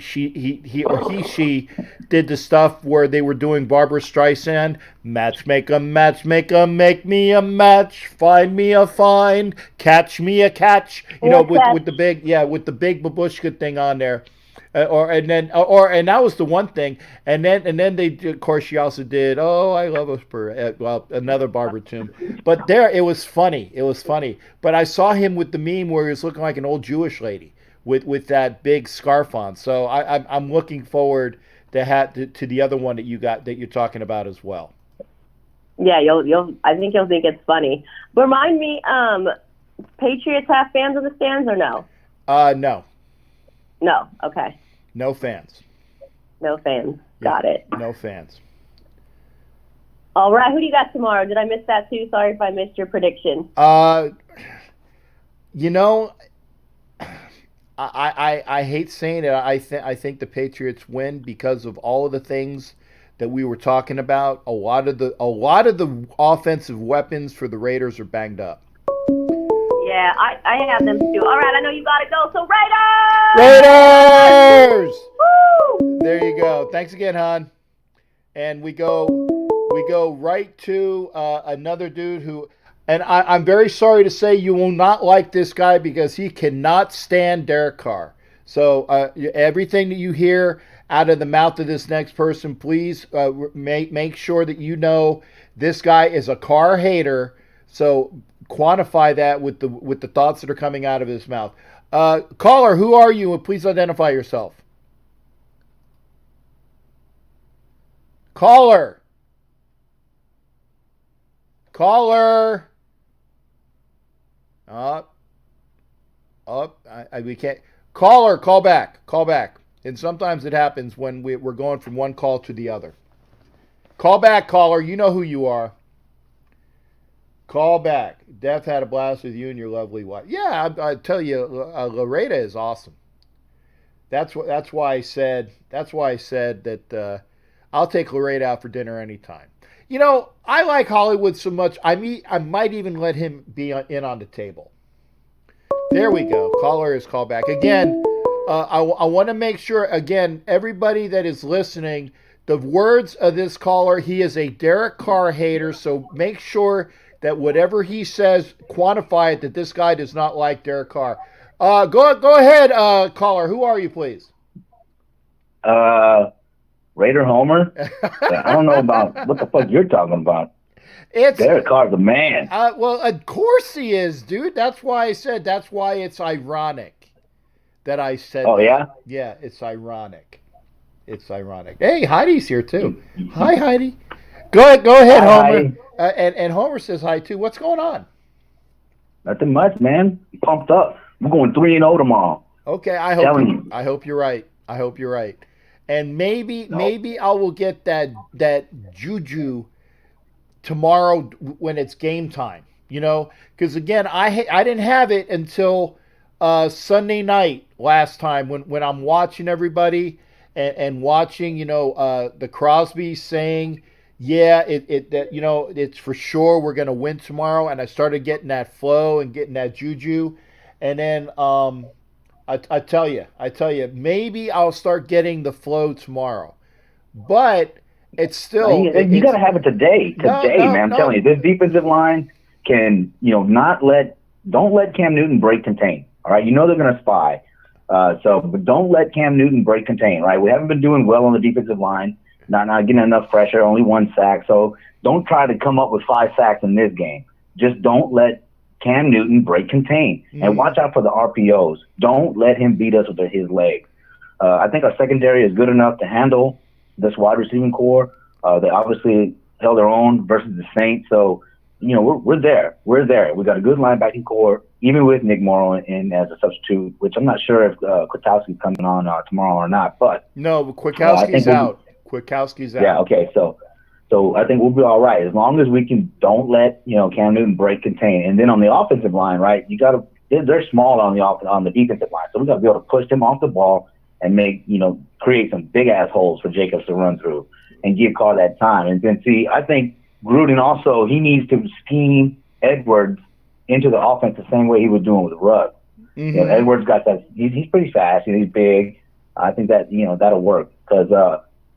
she did the stuff where they were doing Barbra Streisand, matchmaker, make me a match, find me a find, catch me a catch, with the big babushka thing on there. And that was the one thing, and then they of course she also did I love us another Barbara tune, but it was funny, but I saw him with the meme where he was looking like an old Jewish lady with that big scarf on, so I'm looking forward to the other one that you're talking about as well. Yeah, I think you'll think it's funny. Remind me, Patriots have fans in the stands or no? No, okay. No fans. Got it. No fans. All right, who do you got tomorrow? Did I miss that too? Sorry if I missed your prediction. I hate saying it. I think the Patriots win because of all of the things that we were talking about. A lot of the offensive weapons for the Raiders are banged up. Yeah, I have them too. All right, I know you got to go. So Raiders! Woo! There you go. Thanks again, hon. And we go right to another dude who, and I'm very sorry to say you will not like this guy because he cannot stand Derek Carr. So everything that you hear out of the mouth of this next person, please make sure that you know this guy is a Carr hater. So quantify that with the thoughts that are coming out of his mouth. Caller, who are you? And please identify yourself. Caller. We can't. Caller, call back. And sometimes it happens when we're going from one call to the other. Call back, caller. You know who you are. Call back. Death had a blast with you and your lovely wife. Yeah, I tell you, Loretta is awesome. That's why I said that I'll take Loretta out for dinner anytime. I like Hollywood so much. I might even let him be in on the table. There we go. Caller is called back again. I want to make sure again, everybody that is listening, the words of this caller. He is a Derek Carr hater, so make sure that whatever he says, quantify it that this guy does not like Derek Carr. Go ahead, caller. Who are you, please? Raider Homer? I don't know about what the fuck you're talking about. It's Derek Carr's a man. Well, of course he is, dude. That's why I said. That's why it's ironic that I said. Oh, yeah? Yeah, it's ironic. It's ironic. Hey, Heidi's here too. Hi, Heidi. Go ahead, Hi, Homer. And Homer says hi too. What's going on? Nothing much, man. Pumped up. We're going 3-0 tomorrow. Okay, I hope you're right. I hope you're right. And maybe I will get that juju tomorrow when it's game time. You know, because again, I didn't have it until Sunday night last time when I'm watching everybody and watching, you know, the Crosby saying, yeah, it's for sure we're gonna win tomorrow, and I started getting that flow and getting that juju, and then I tell you, maybe I'll start getting the flow tomorrow, but it's still you got to have it today, man. I'm telling you, this defensive line can, don't let Cam Newton break contain. All right, you know they're going to spy, but don't let Cam Newton break contain. Right, we haven't been doing well on the defensive line, not getting enough pressure, only 1 sack. So don't try to come up with 5 sacks in this game. Just don't let Cam Newton break contain, and watch out for the RPOs. Don't let him beat us with his legs. I think our secondary is good enough to handle this wide receiving core. They obviously held their own versus the Saints, so we're there. We're there. We got a good linebacking core, even with Nick Morrow in as a substitute, which I'm not sure if Kwiatkowski's coming on tomorrow or not. But no, Kwiatkowski's out. Kwiatkowski's out. Yeah. Okay. So I think we'll be all right as long as we don't let Cam Newton break contain. And then on the offensive line, right? They're small on the defensive line, so we got to be able to push them off the ball and create some big ass holes for Jacobs to run through and give Carr that time. And then I think Gruden also, he needs to scheme Edwards into the offense the same way he was doing with Ruggs. Mm-hmm. Edwards got that. He's pretty fast. He's big. I think that that'll work because.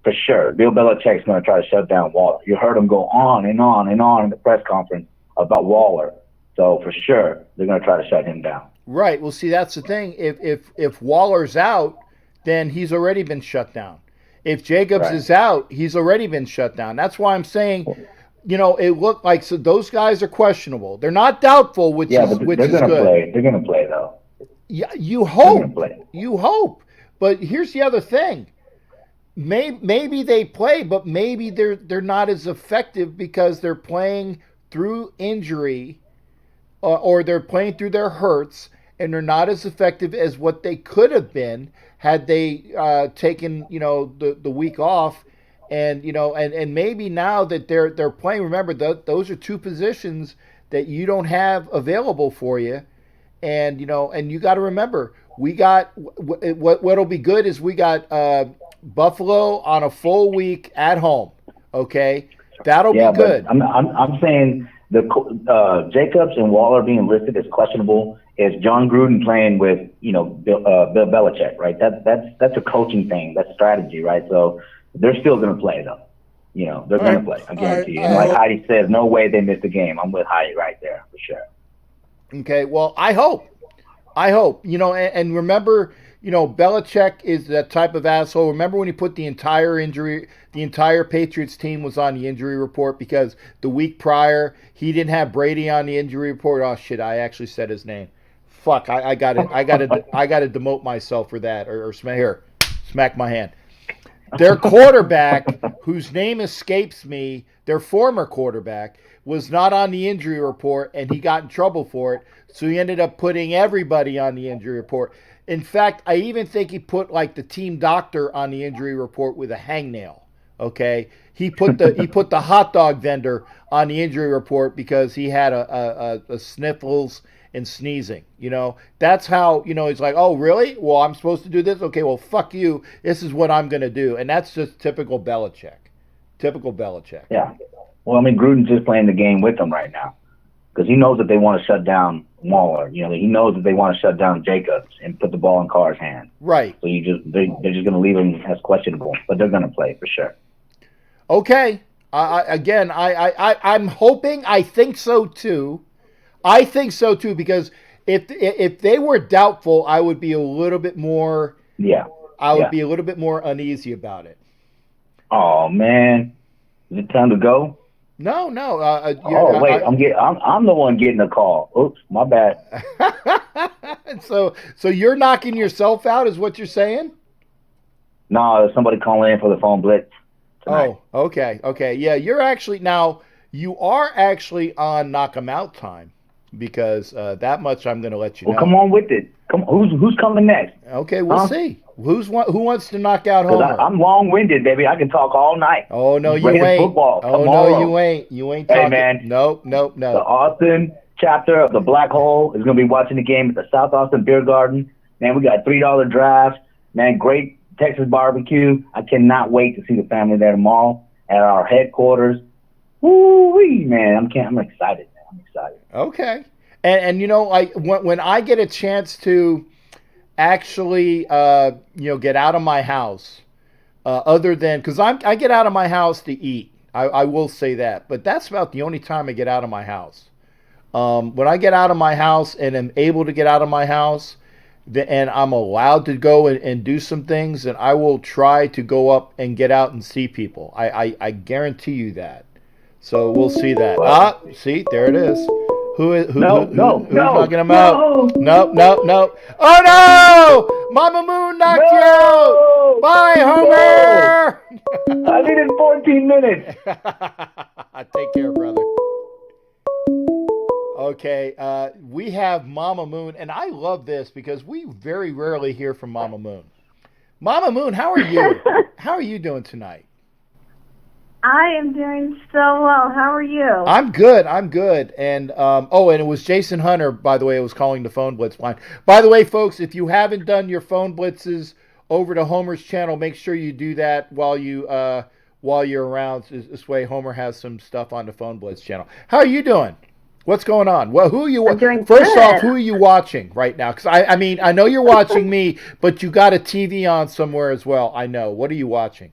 For sure, Bill Belichick's going to try to shut down Waller. You heard him go on and on and on in the press conference about Waller. So for sure, they're going to try to shut him down. Right. Well, see, that's the thing. If Waller's out, then he's already been shut down. If Jacobs is out, he's already been shut down. That's why I'm saying, it looked like those guys are questionable. They're not doubtful, which is good. They're going to play. They're going to play though. Yeah, you hope. You hope. But here's the other thing. Maybe they play, but maybe they're not as effective because they're playing through injury, or they're playing through their hurts, and they're not as effective as what they could have been had they taken the week off, and maybe now that they're playing. Remember, those are 2 positions that you don't have available for you, and you got to remember we got what'll be good is we got. Buffalo on a full week at home. Okay, that'll be good. I'm saying the Jacobs and Waller being listed as questionable is John Gruden playing with Bill Belichick, right? That's a coaching thing. That's a strategy, right? So they're still going to play though. They're going to play. I guarantee you. And like Heidi says, no way they missed the game. I'm with Heidi right there for sure. Okay, well, I hope. And remember. Belichick is that type of asshole. Remember when he put the entire Patriots team was on the injury report because the week prior he didn't have Brady on the injury report. Oh shit, I actually said his name. Fuck, I got to demote myself for that or smack my hand. Their quarterback, whose name escapes me, their former quarterback, was not on the injury report and he got in trouble for it. So he ended up putting everybody on the injury report. In fact, I even think he put the team doctor on the injury report with a hangnail. Okay, he put the hot dog vendor on the injury report because he had a sniffles and sneezing. That's how he's like, oh really? Well, I'm supposed to do this. Okay, well fuck you. This is what I'm gonna do, and that's just typical Belichick. Yeah. Well, I mean, Gruden's just playing the game with them right now because he knows that they want to shut down Waller. He knows that they want to shut down Jacobs and put the ball in Carr's hand. Right. So they're just going to leave him as questionable, but they're going to play for sure. Okay. I'm hoping. I think so too. Because if they were doubtful, I would be a little bit more. Yeah. I would be a little bit more uneasy about it. Oh man, is it time to go? No. Wait, I'm the one getting the call. Oops, my bad. So you're knocking yourself out, is what you're saying? No, there's somebody calling in for the phone blitz tonight. Oh, okay. Yeah, you are actually on knock 'em out time, because that much I'm going to let you know. Well, come on with it. Come, who's coming next? Okay, we'll see. Who wants to knock out Homer? I'm long-winded, baby. I can talk all night. Oh no, you ain't. Football oh tomorrow. No, you ain't. You ain't talking. Hey man, Nope. The Austin chapter of the Black Hole is going to be watching the game at the South Austin Beer Garden. Man, we got $3 drafts. Man, great Texas barbecue. I cannot wait to see the family there tomorrow at our headquarters. Woo-wee, man. I'm excited, man. I'm excited. Okay. And when I get a chance to actually get out of my house, other than because I get out of my house to eat. I will say that, but that's about the only time I get out of my house. When I get out of my house and am able to get out of my house, and I'm allowed to go and do some things, and I will try to go up and get out and see people. I guarantee you that. So we'll see that. See, there it is. Who's knocking him out? No. Oh no! Mama Moon knocked you out! Bye, Homer! I needed 14 minutes. Take care, brother. Okay, we have Mama Moon, and I love this because we very rarely hear from Mama Moon. Mama Moon, how are you? How are you doing tonight? I am doing so well. How are you? I'm good. And and it was Jason Hunter, by the way, who was calling the phone blitz line. By the way, folks, if you haven't done your phone blitzes over to Homer's channel, make sure you do that while you're around. This way, Homer has some stuff on the phone blitz channel. How are you doing? What's going on? Well, who are you? First off, who are you watching right now? Because I know you're watching me, but you got a TV on somewhere as well. I know. What are you watching?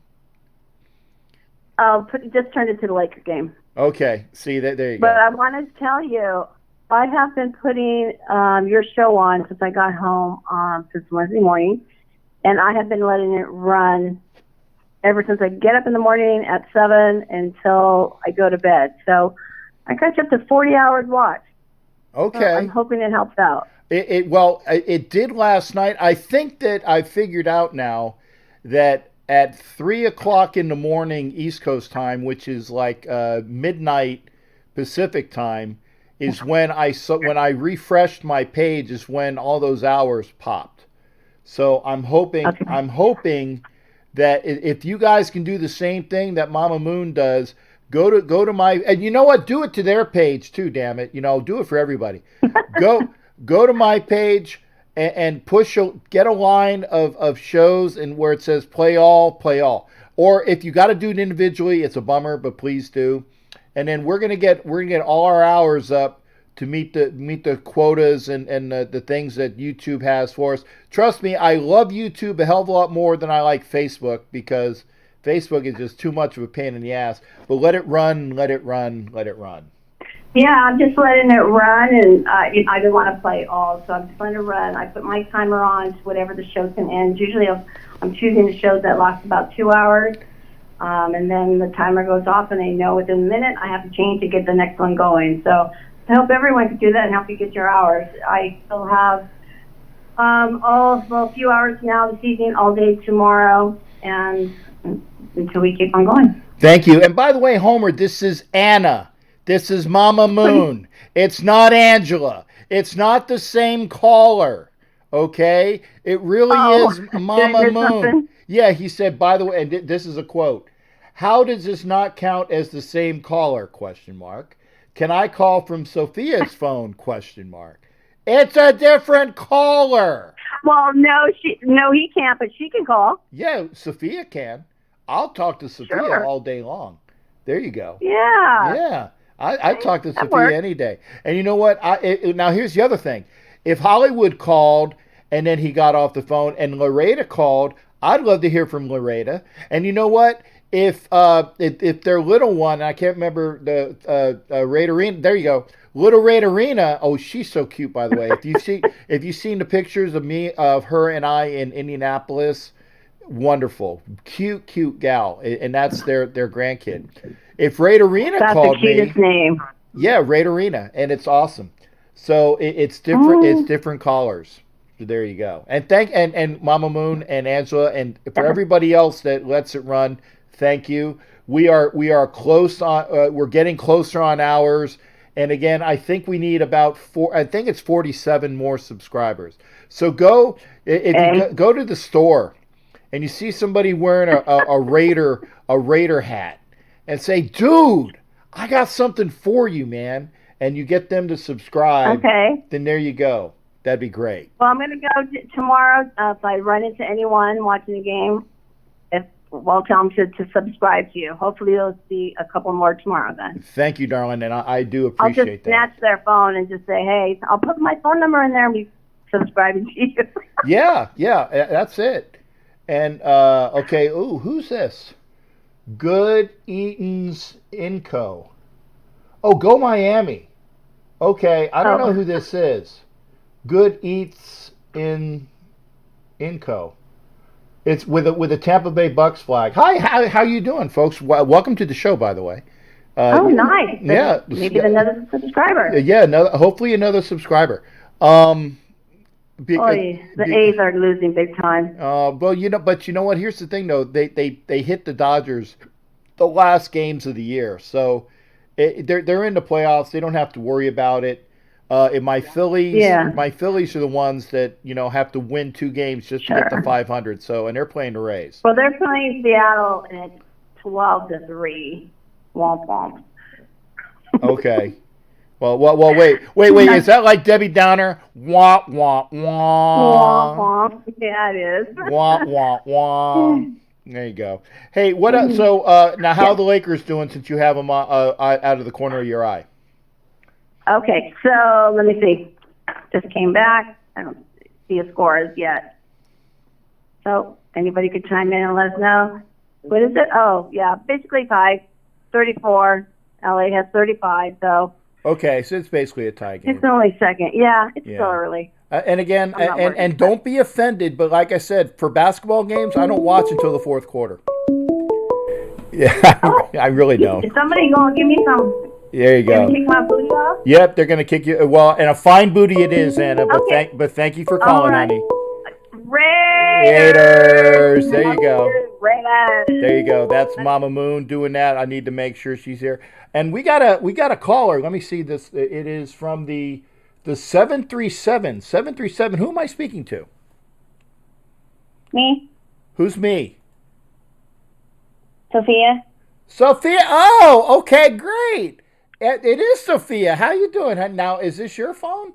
Just turned it to the Laker game. Okay. See, there you go. But I wanted to tell you, I have been putting your show on since I got home since Wednesday morning, and I have been letting it run ever since I get up in the morning at 7 until I go to bed. So I got you up to 40 hours watch. Okay. So I'm hoping it helps out. It did last night. I think that I figured out now that at 3 o'clock in the morning East Coast time, which is like midnight Pacific time, is when I refreshed my page is when all those hours popped. So I'm hoping that if you guys can do the same thing that Mama Moon does, go to my, and you know what, do it to their page too, damn it. Do it for everybody. Go to my page and get a line of shows and where it says play all. Or if you got to do it individually, it's a bummer, but please do. And then we're gonna get all our hours up to meet the quotas and the things that YouTube has for us. Trust me, I love YouTube a hell of a lot more than I like Facebook, because Facebook is just too much of a pain in the ass. But let it run. Yeah, I'm just letting it run, and I didn't want to play all, so I'm just letting it run. I put my timer on to whatever the show can end. Usually I'm choosing the shows that last about 2 hours, and then the timer goes off, and I know within a minute I have to change to get the next one going. So I hope everyone can do that and help you get your hours. I still have a few hours now this evening, all day tomorrow, and until we keep on going. Thank you. And by the way, Homer, this is Anna. This is Mama Moon. It's not Angela. It's not the same caller. Okay? It really is Mama Moon. Something? Yeah, he said, by the way, and this is a quote, "How does this not count as the same caller? Question mark. Can I call from Sophia's phone? Question mark. It's a different caller." Well, no, he can't, but she can call. Yeah, Sophia can. I'll talk to Sophia all day long. There you go. Yeah. Yeah. I talk to Sophia any day. And you know what? Now, here's the other thing. If Hollywood called and then he got off the phone and Loretta called, I'd love to hear from Loretta. And you know what? If their little one, I can't remember the Raiderina, there you go. Little Raiderina, oh, she's so cute, by the way. If you've seen the pictures of her and I in Indianapolis, wonderful, cute gal, and that's their grandkid. If Raid Arena That's called the cutest name. yeah, Raid Arena, and it's awesome. So it's different. It's different callers. So there you go. And and Mama Moon and Angela and for everybody else that lets it run. Thank you. We are close on. We're getting closer on hours. And again, I think we need about I think it's 47 more subscribers. So go if you go to the store and you see somebody wearing a Raider hat and say, "Dude, I got something for you, man." And you get them to subscribe. Okay. Then there you go. That'd be great. Well, I'm going to go tomorrow. If I run into anyone watching the game, tell them to subscribe to you. Hopefully, you'll see a couple more tomorrow then. Thank you, darling, and I do appreciate that. I'll just snatch their phone and just say, hey, I'll put my phone number in there and be subscribing to you. yeah, that's it. And, okay, who's this? Good Eaton's Inco. Oh, go Miami. Okay, I don't know who this is. Good Eats Inco. It's with a Tampa Bay Bucks flag. Hi, how you doing, folks? Welcome to the show, by the way. Nice. Yeah, maybe another subscriber. Yeah, hopefully another subscriber. The A's are losing big time. Well, but you know what? Here's the thing, though. They hit the Dodgers the last games of the year, so they're in the playoffs. They don't have to worry about it. And my Phillies are the ones that have to win 2 games just to get to 500. So, and they're playing the Rays. Well, they're playing Seattle, and it's 12-3. Womp womp. Okay. Well, wait. Is that like Debbie Downer? Womp womp womp. Womp womp. Yeah, it is. Womp womp womp. There you go. Hey, what up? So now, how are the Lakers doing since you have them out of the corner of your eye? Okay, so let me see. Just came back. I don't see a scores yet. So anybody could chime in and let us know. What is it? Oh, yeah, basically tied. 34. LA has 35, so. Okay, so it's basically a tie game. It's only second. Yeah, it's still early. And again, and don't be offended, but like I said, for basketball games, I don't watch until the fourth quarter. Yeah, I really don't. Is somebody going to give me some? There you go. Can you kick my booty off? Yep, they're going to kick you. Well, and a fine booty it is, Anna. But thank you for calling, honey. Raiders. There you go. Raiders. There you go. That's Mama Moon doing that. I need to make sure she's here. And we got a caller. Let me see this. It is from the 737. 737. Who am I speaking to? Me. Who's me? Sophia. Sophia. Oh, okay, great. It is Sophia. How you doing? Now, is this your phone?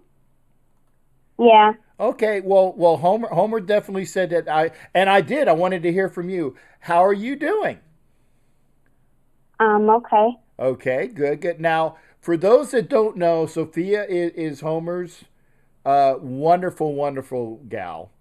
Yeah. Okay. Well, Homer definitely said that. I did. I wanted to hear from you. How are you doing? Okay. Okay. Good. Now, for those that don't know, Sophia is Homer's wonderful gal.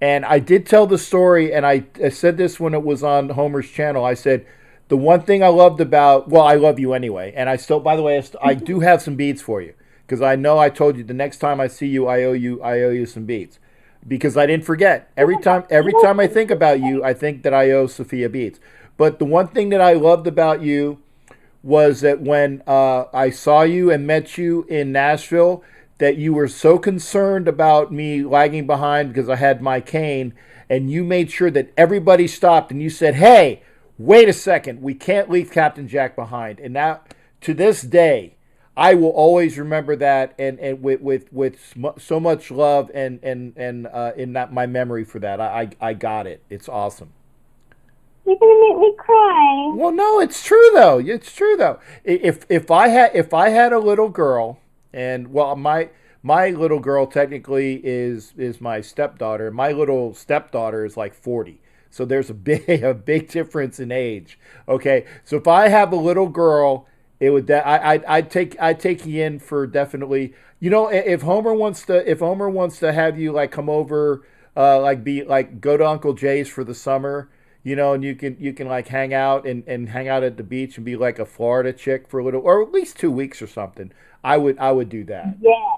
And I did tell the story, and I said this when it was on Homer's channel. I said, the one thing I loved about, I love you anyway. And I still, by the way, I do have some beads for you. Because I know I told you the next time I see you, I owe you some beads. Because I didn't forget. Every time I think about you, I think that I owe Sophia beads. But the one thing that I loved about you was that when I saw you and met you in Nashville, that you were so concerned about me lagging behind because I had my cane, and you made sure that everybody stopped and you said, hey, wait a second, we can't leave Captain Jack behind. And now, to this day, I will always remember that, and with so much love and in my memory for that. I got it. It's awesome. You're gonna make me cry. Well, no, it's true though. It's true though. If I had a little girl, and my little girl technically is my stepdaughter. My little stepdaughter is like 40. So there's a big difference in age. Okay, so if I have a little girl, it would I'd take you in for definitely. If Homer wants to have you like come over, go to Uncle Jay's for the summer, and you can like hang out and hang out at the beach and be like a Florida chick for a little, or at least 2 weeks or something. I would do that. Yeah.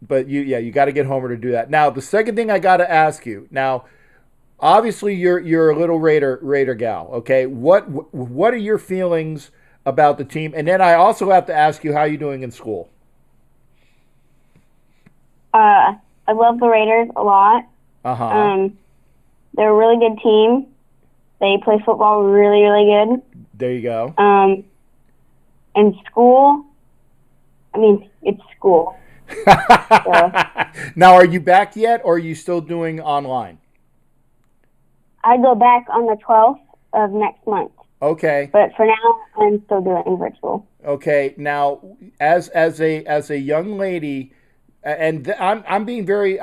But you got to get Homer to do that. Now, the second thing I got to ask you. Now, obviously you're a little Raider gal, okay? What are your feelings about the team? And then I also have to ask you how you're doing in school. I love the Raiders a lot. They're a really good team. They play football really, really good. There you go. And school, I mean, it's school. So. Now, are you back yet, or are you still doing online? I go back on the 12th of next month. Okay. But for now, I'm still doing virtual. Okay. Now, as a young lady, and I'm being very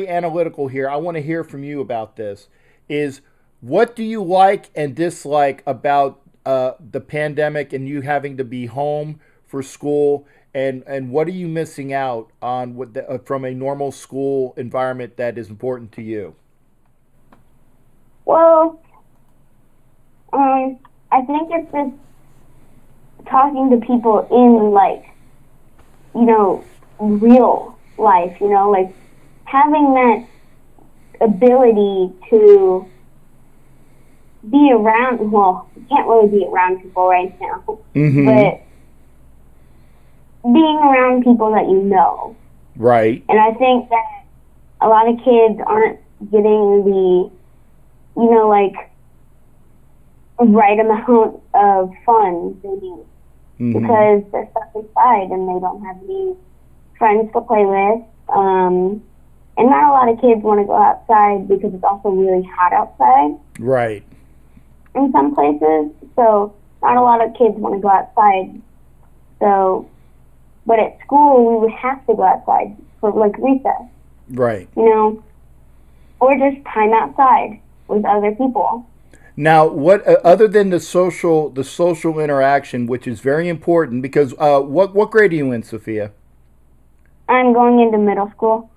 analytical here. I want to hear from you about this. Is what do you like and dislike about the pandemic and you having to be home for school, and what are you missing out on from a normal school environment that is important to you? Well, I think it's just talking to people in, like, real life, like having that ability to be around, well, you can't really be around people right now, but being around people that you know. Right. And I think that a lot of kids aren't getting the, like, right amount of fun they need because they're stuck inside and they don't have any friends to play with. And not a lot of kids want to go outside because it's also really hot outside. Right. In some places. So not a lot of kids want to go outside. So, but at school we would have to go outside for, like, recess. Right. Or just time outside with other people. Now, what other than the social interaction, which is very important, because what grade are you in, Sophia? I'm going into middle school.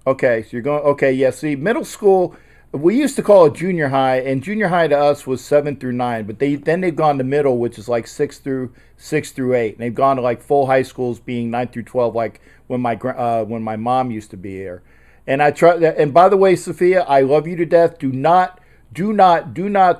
Okay, so you're going. Okay, yeah. See, middle school, we used to call it junior high, and junior high to us was 7 through 9. But they've gone to middle, which is like 6 through 8, and they've gone to like full high schools being 9 through 12, like when my mom used to be here. And I try. And by the way, Sophia, I love you to death. Do not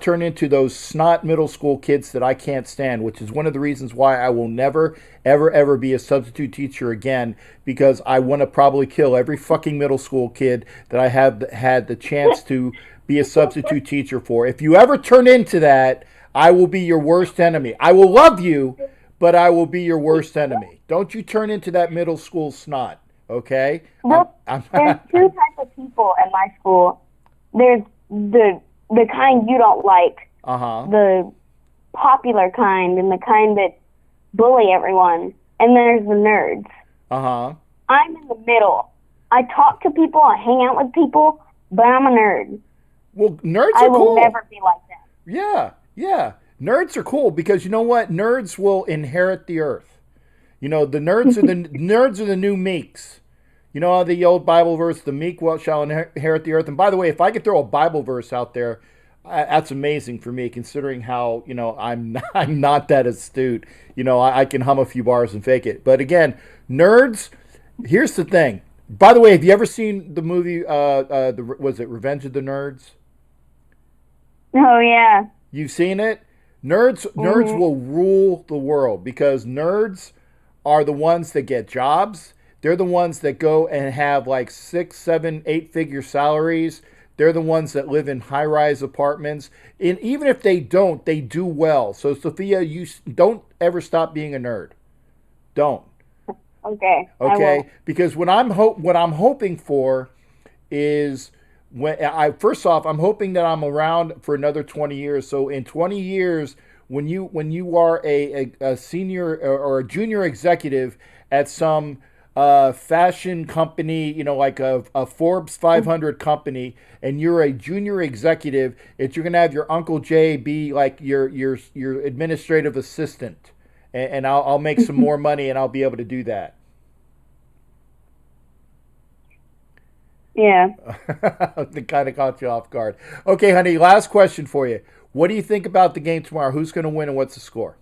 turn into those snot middle school kids that I can't stand, which is one of the reasons why I will never, ever be a substitute teacher again, because I want to probably kill every fucking middle school kid that I have had the chance to be a substitute teacher for. If you ever turn into that, I will be your worst enemy. I will love you, but I will be your worst enemy. Don't you turn into that middle school snot, okay? Well, there's two types of people at my school. There's the kind you don't like, the popular kind, and the kind that bully everyone, and there's the nerds. I'm in the middle. I talk to people, I hang out with people, but I'm a nerd. Well, nerds are cool. I will never be like that. Yeah. Nerds are cool because you know what? Nerds will inherit the earth. The nerds are nerds are the new meeks. You know the old Bible verse, the meek shall inherit the earth. And by the way, if I could throw a Bible verse out there, that's amazing for me, considering how, I'm not that astute. I can hum a few bars and fake it. But again, nerds, here's the thing. By the way, have you ever seen the movie, was it Revenge of the Nerds? Oh, yeah. You've seen it? Nerds will rule the world because nerds are the ones that get jobs. They're the ones that go and have like 6, 7, 8-figure salaries. They're the ones that live in high-rise apartments. And even if they don't, they do well. So, Sophia, you don't ever stop being a nerd. Don't. Okay. Because what I'm hoping for is first off, I'm hoping that I'm around for another 20 years. So in 20 years, when you are a senior or a junior executive at some fashion company, like a Forbes 500 company, and you're a junior executive, you're gonna have your Uncle Jay be like your administrative assistant, and I'll make some more money, and I'll be able to do that. Yeah. That kind of caught you off guard. Okay, honey, last question for you. What do you think about the game tomorrow? Who's going to win and what's the score?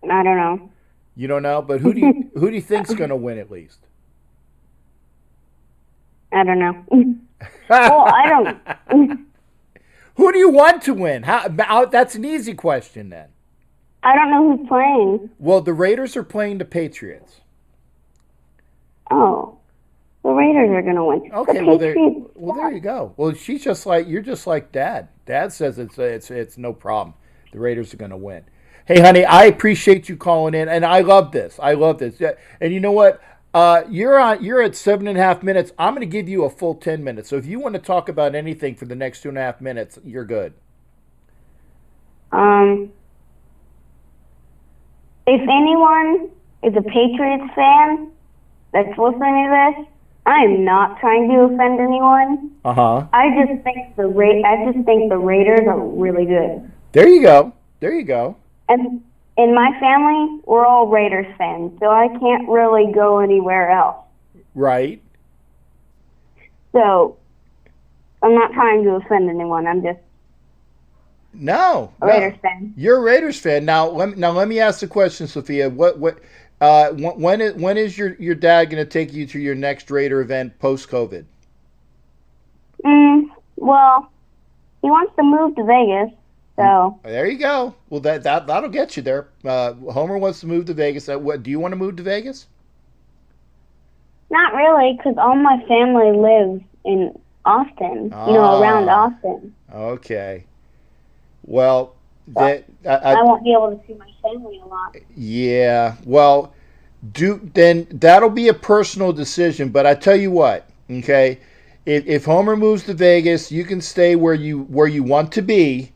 I don't know. You don't know, but who do you think's going to win at least? I don't know. Well, I don't. Who do you want to win? That's an easy question then. I don't know who's playing. Well, the Raiders are playing the Patriots. Oh, the Raiders are going to win. Okay, well there you go. Well, you're just like Dad. Dad says it's no problem. The Raiders are going to win. Hey, honey, I appreciate you calling in, and I love this. Yeah, and you know what? You're at 7.5 minutes. I'm going to give you a full 10 minutes. So if you want to talk about anything for the next 2.5 minutes, you're good. If anyone is a Patriots fan that's listening to this, I am not trying to offend anyone. I just think the Raiders are really good. There you go. And in my family, we're all Raiders fans, so I can't really go anywhere else. Right. So I'm not trying to offend anyone. I'm just a Raiders fan. You're a Raiders fan. Now let me ask the question, Sophia. When is your dad going to take you to your next Raider event post-COVID? Well, he wants to move to Vegas. So there you go. Well, that'll get you there. Homer wants to move to Vegas. Do you want to move to Vegas? Not really, because all my family lives in Austin. Around Austin. Okay. Well, I won't be able to see my family a lot. Yeah. Well, then that'll be a personal decision. But I tell you what, okay, if Homer moves to Vegas, you can stay where you want to be.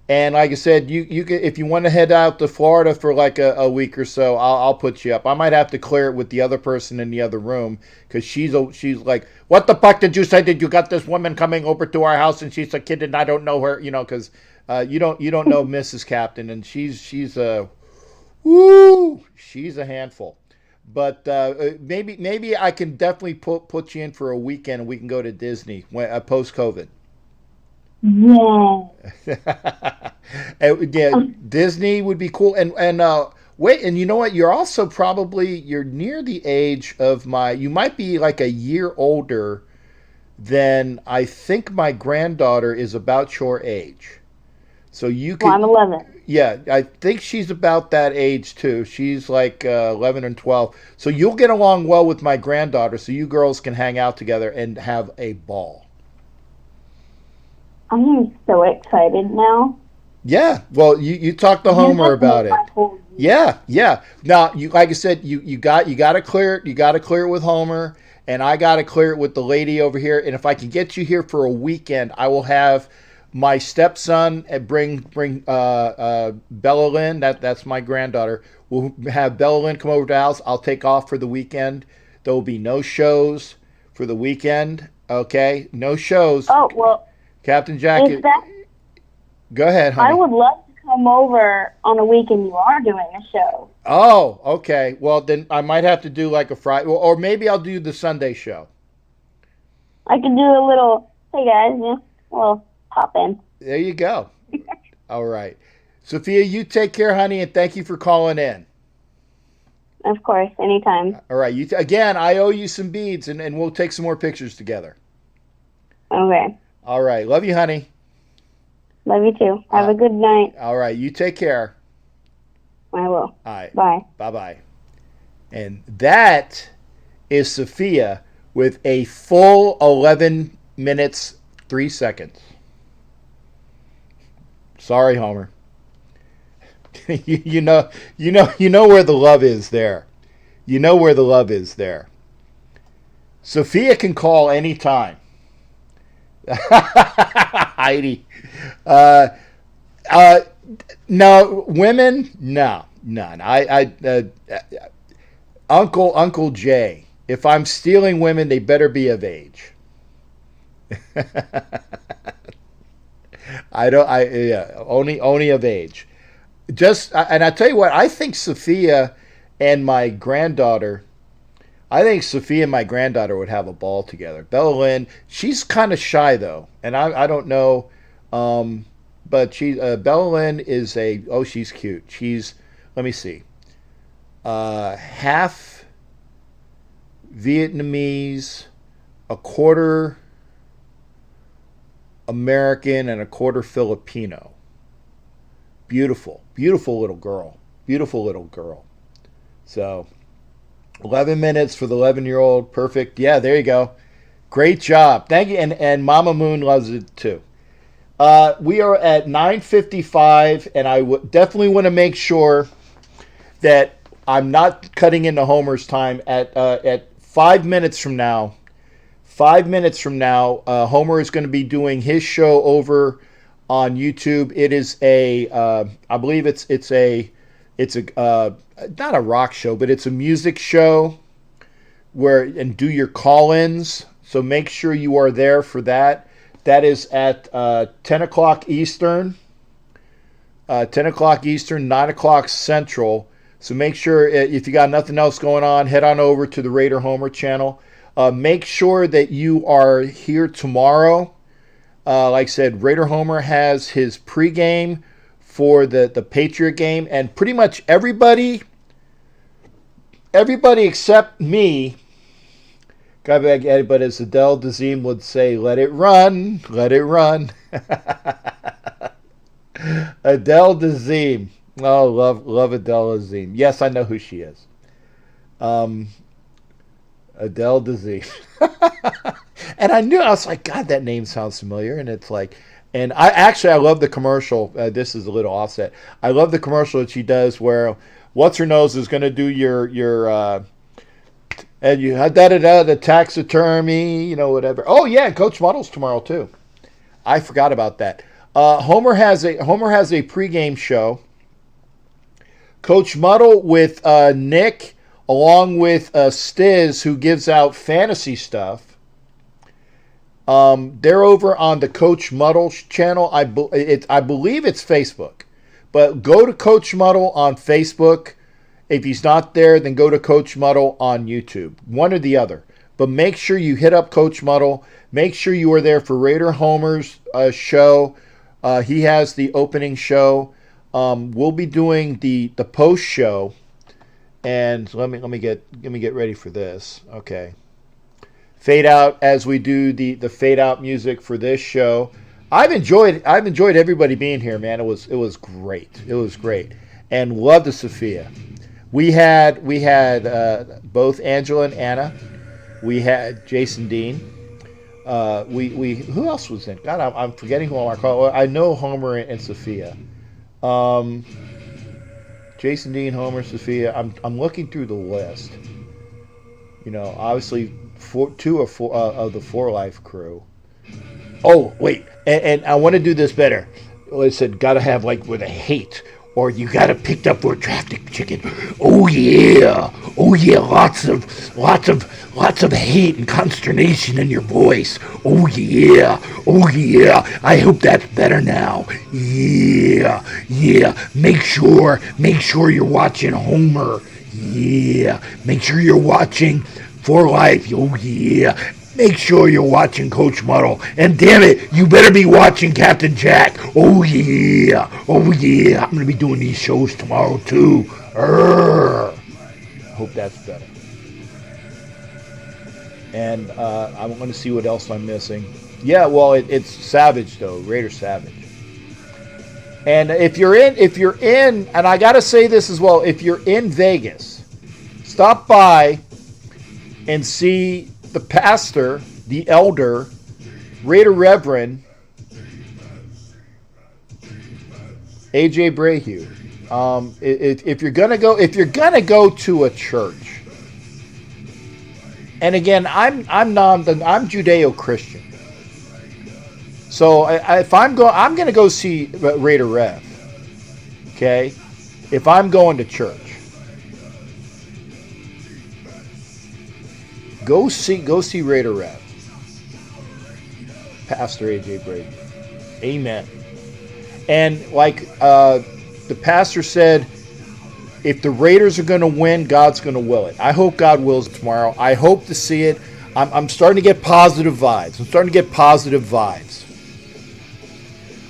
And like I said, you can, if you want to head out to Florida for like a week or so, I'll put you up. I might have to clear it with the other person in the other room because she's like, what the fuck did you say? Did you got this woman coming over to our house and she's a kid and I don't know her? Because you don't know Mrs. Captain, and she's a handful. But maybe I can definitely put you in for a weekend and we can go to Disney post COVID. Yeah. Yeah, Disney would be cool. And wait, and you know what? You're near the age of you might be like a year older than I think my granddaughter is about your age. So you can. Well, I'm 11. Yeah, I think she's about that age too. She's like 11 and 12. So you'll get along well with my granddaughter. So you girls can hang out together and have a ball. I'm so excited now. Yeah, well, you talked to Homer about it. Yeah. Now, like I said, you got to clear it. You got to clear it with Homer, and I got to clear it with the lady over here. And if I can get you here for a weekend, I will have my stepson and bring Bella Lynn. That's my granddaughter. We'll have Bella Lynn come over to the house. I'll take off for the weekend. There will be no shows for the weekend. Okay, no shows. Oh well. Captain Jack, go ahead, honey. I would love to come over on a weekend you are doing a show. Oh, okay. Well, then I might have to do like a Friday, or maybe I'll do the Sunday show. I can do a little, hey guys, well, pop in. There you go. All right. Sophia, you take care, honey, and thank you for calling in. Of course, anytime. All right. Again, I owe you some beads, and we'll take some more pictures together. Okay. All right. Love you, honey. Love you too. Have a good night. All right. You take care. I will. All right. Bye. Bye-bye. And that is Sophia with a full 11 minutes, 3 seconds. Sorry, Homer. you know where the love is there. You know where the love is there. Sophia can call anytime. Heidi. No, women, no. Uncle Jay. If I'm stealing women, they better be of age. Only of age. And I tell you what, I think Sophia and my granddaughter would have a ball together. Bella Lynn, she's kind of shy though, and I don't know, but Bella Lynn is she's cute. Let me see. half Vietnamese, a quarter American, and a quarter Filipino. Beautiful, beautiful little girl. Beautiful little girl. So, 11 minutes for the 11-year-old. Perfect. Yeah, there you go. Great job. Thank you. And Mama Moon loves it too. We are at 9:55, and I definitely want to make sure that I'm not cutting into Homer's time. At 5 minutes from now, Homer is going to be doing his show over on YouTube. It is I believe it's not a rock show, but it's a music show and do your call-ins. So make sure you are there for that. That is at 10 o'clock Eastern, 10 o'clock Eastern, 9 o'clock Central. So make sure, if you got nothing else going on, head on over to the Raider Homer channel. Make sure that you are here tomorrow. Like I said, Raider Homer has his pregame for the Patriot game, and pretty much everybody except me, but as Adele Dazeem would say, let it run, let it run. Adele Dazeem. Oh, love Adele Dazeem. Yes, I know who she is. Adele Dazeem. And I was like, God, that name sounds familiar. And it's like, and I love the commercial. This is a little offset. I love the commercial that she does where What's Her Nose is going to do your and you had the taxidermy, whatever. Oh yeah, and Coach Muddle's tomorrow too. I forgot about that. Homer has a pregame show. Coach Muddle with Nick, along with Stiz, who gives out fantasy stuff. They're over on the Coach Muddle channel. I believe it's Facebook. But go to Coach Muddle on Facebook. If he's not there, then go to Coach Muddle on YouTube. One or the other. But make sure you hit up Coach Muddle. Make sure you are there for Raider Homer's show. He has the opening show. We'll be doing the post show. And let me get ready for this. Okay. Fade out as we do the fade out music for this show. I've enjoyed everybody being here, man. It was great. It was great. And love the Sophia. We had both Angela and Anna. We had Jason Dean. We who else was in? God, I'm forgetting who I call. I know Homer and Sophia. Jason Dean, Homer, Sophia. I'm looking through the list. Obviously two of the For Life crew. Oh wait, and I want to do this better. I said, gotta have like with a hate. Or you got it picked up for a traffic ticket. Oh yeah, lots of hate and consternation in your voice. Oh yeah. I hope that's better now. Yeah. Make sure you're watching Homer. Yeah. Make sure you're watching For Life. Oh yeah. Make sure you're watching Coach Muddle. And damn it, you better be watching Captain Jack. Oh yeah. I'm going to be doing these shows tomorrow too. Hope that's better. And I'm going to see what else I'm missing. Yeah, well, it's Savage though, Raider Savage. And if you're in, and I got to say this as well, if you're in Vegas, stop by and see the pastor, the elder, Raider Reverend AJ Brahue. If you're gonna go to a church, and again, I'm Judeo-Christian, so I'm gonna go see Raider Rev. Okay, if I'm going to church. Go see Raider Rev. Pastor AJ Brady. Amen. And like the pastor said, if the Raiders are going to win, God's going to will it. I hope God wills it tomorrow. I hope to see it. I'm starting to get positive vibes.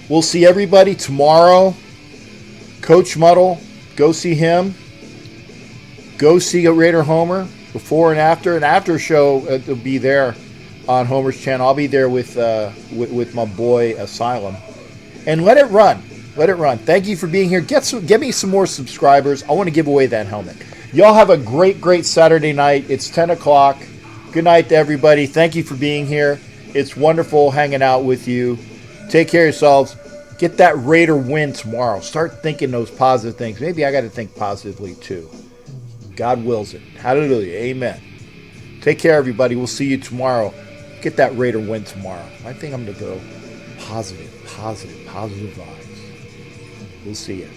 We'll see everybody tomorrow. Coach Muddle, go see him. Go see a Raider Homer before and after. An after show will be there on Homer's channel. I'll be there with my boy Asylum. And let it run. Let it run. Thank you for being here. Get me some more subscribers. I want to give away that helmet. Y'all have a great, great Saturday night. It's 10 o'clock. Good night to everybody. Thank you for being here. It's wonderful hanging out with you. Take care of yourselves. Get that Raider win tomorrow. Start thinking those positive things. Maybe I got to think positively too. God wills it. Hallelujah. Amen. Take care, everybody. We'll see you tomorrow. Get that Raider win tomorrow. I think I'm going to go positive vibes. We'll see you.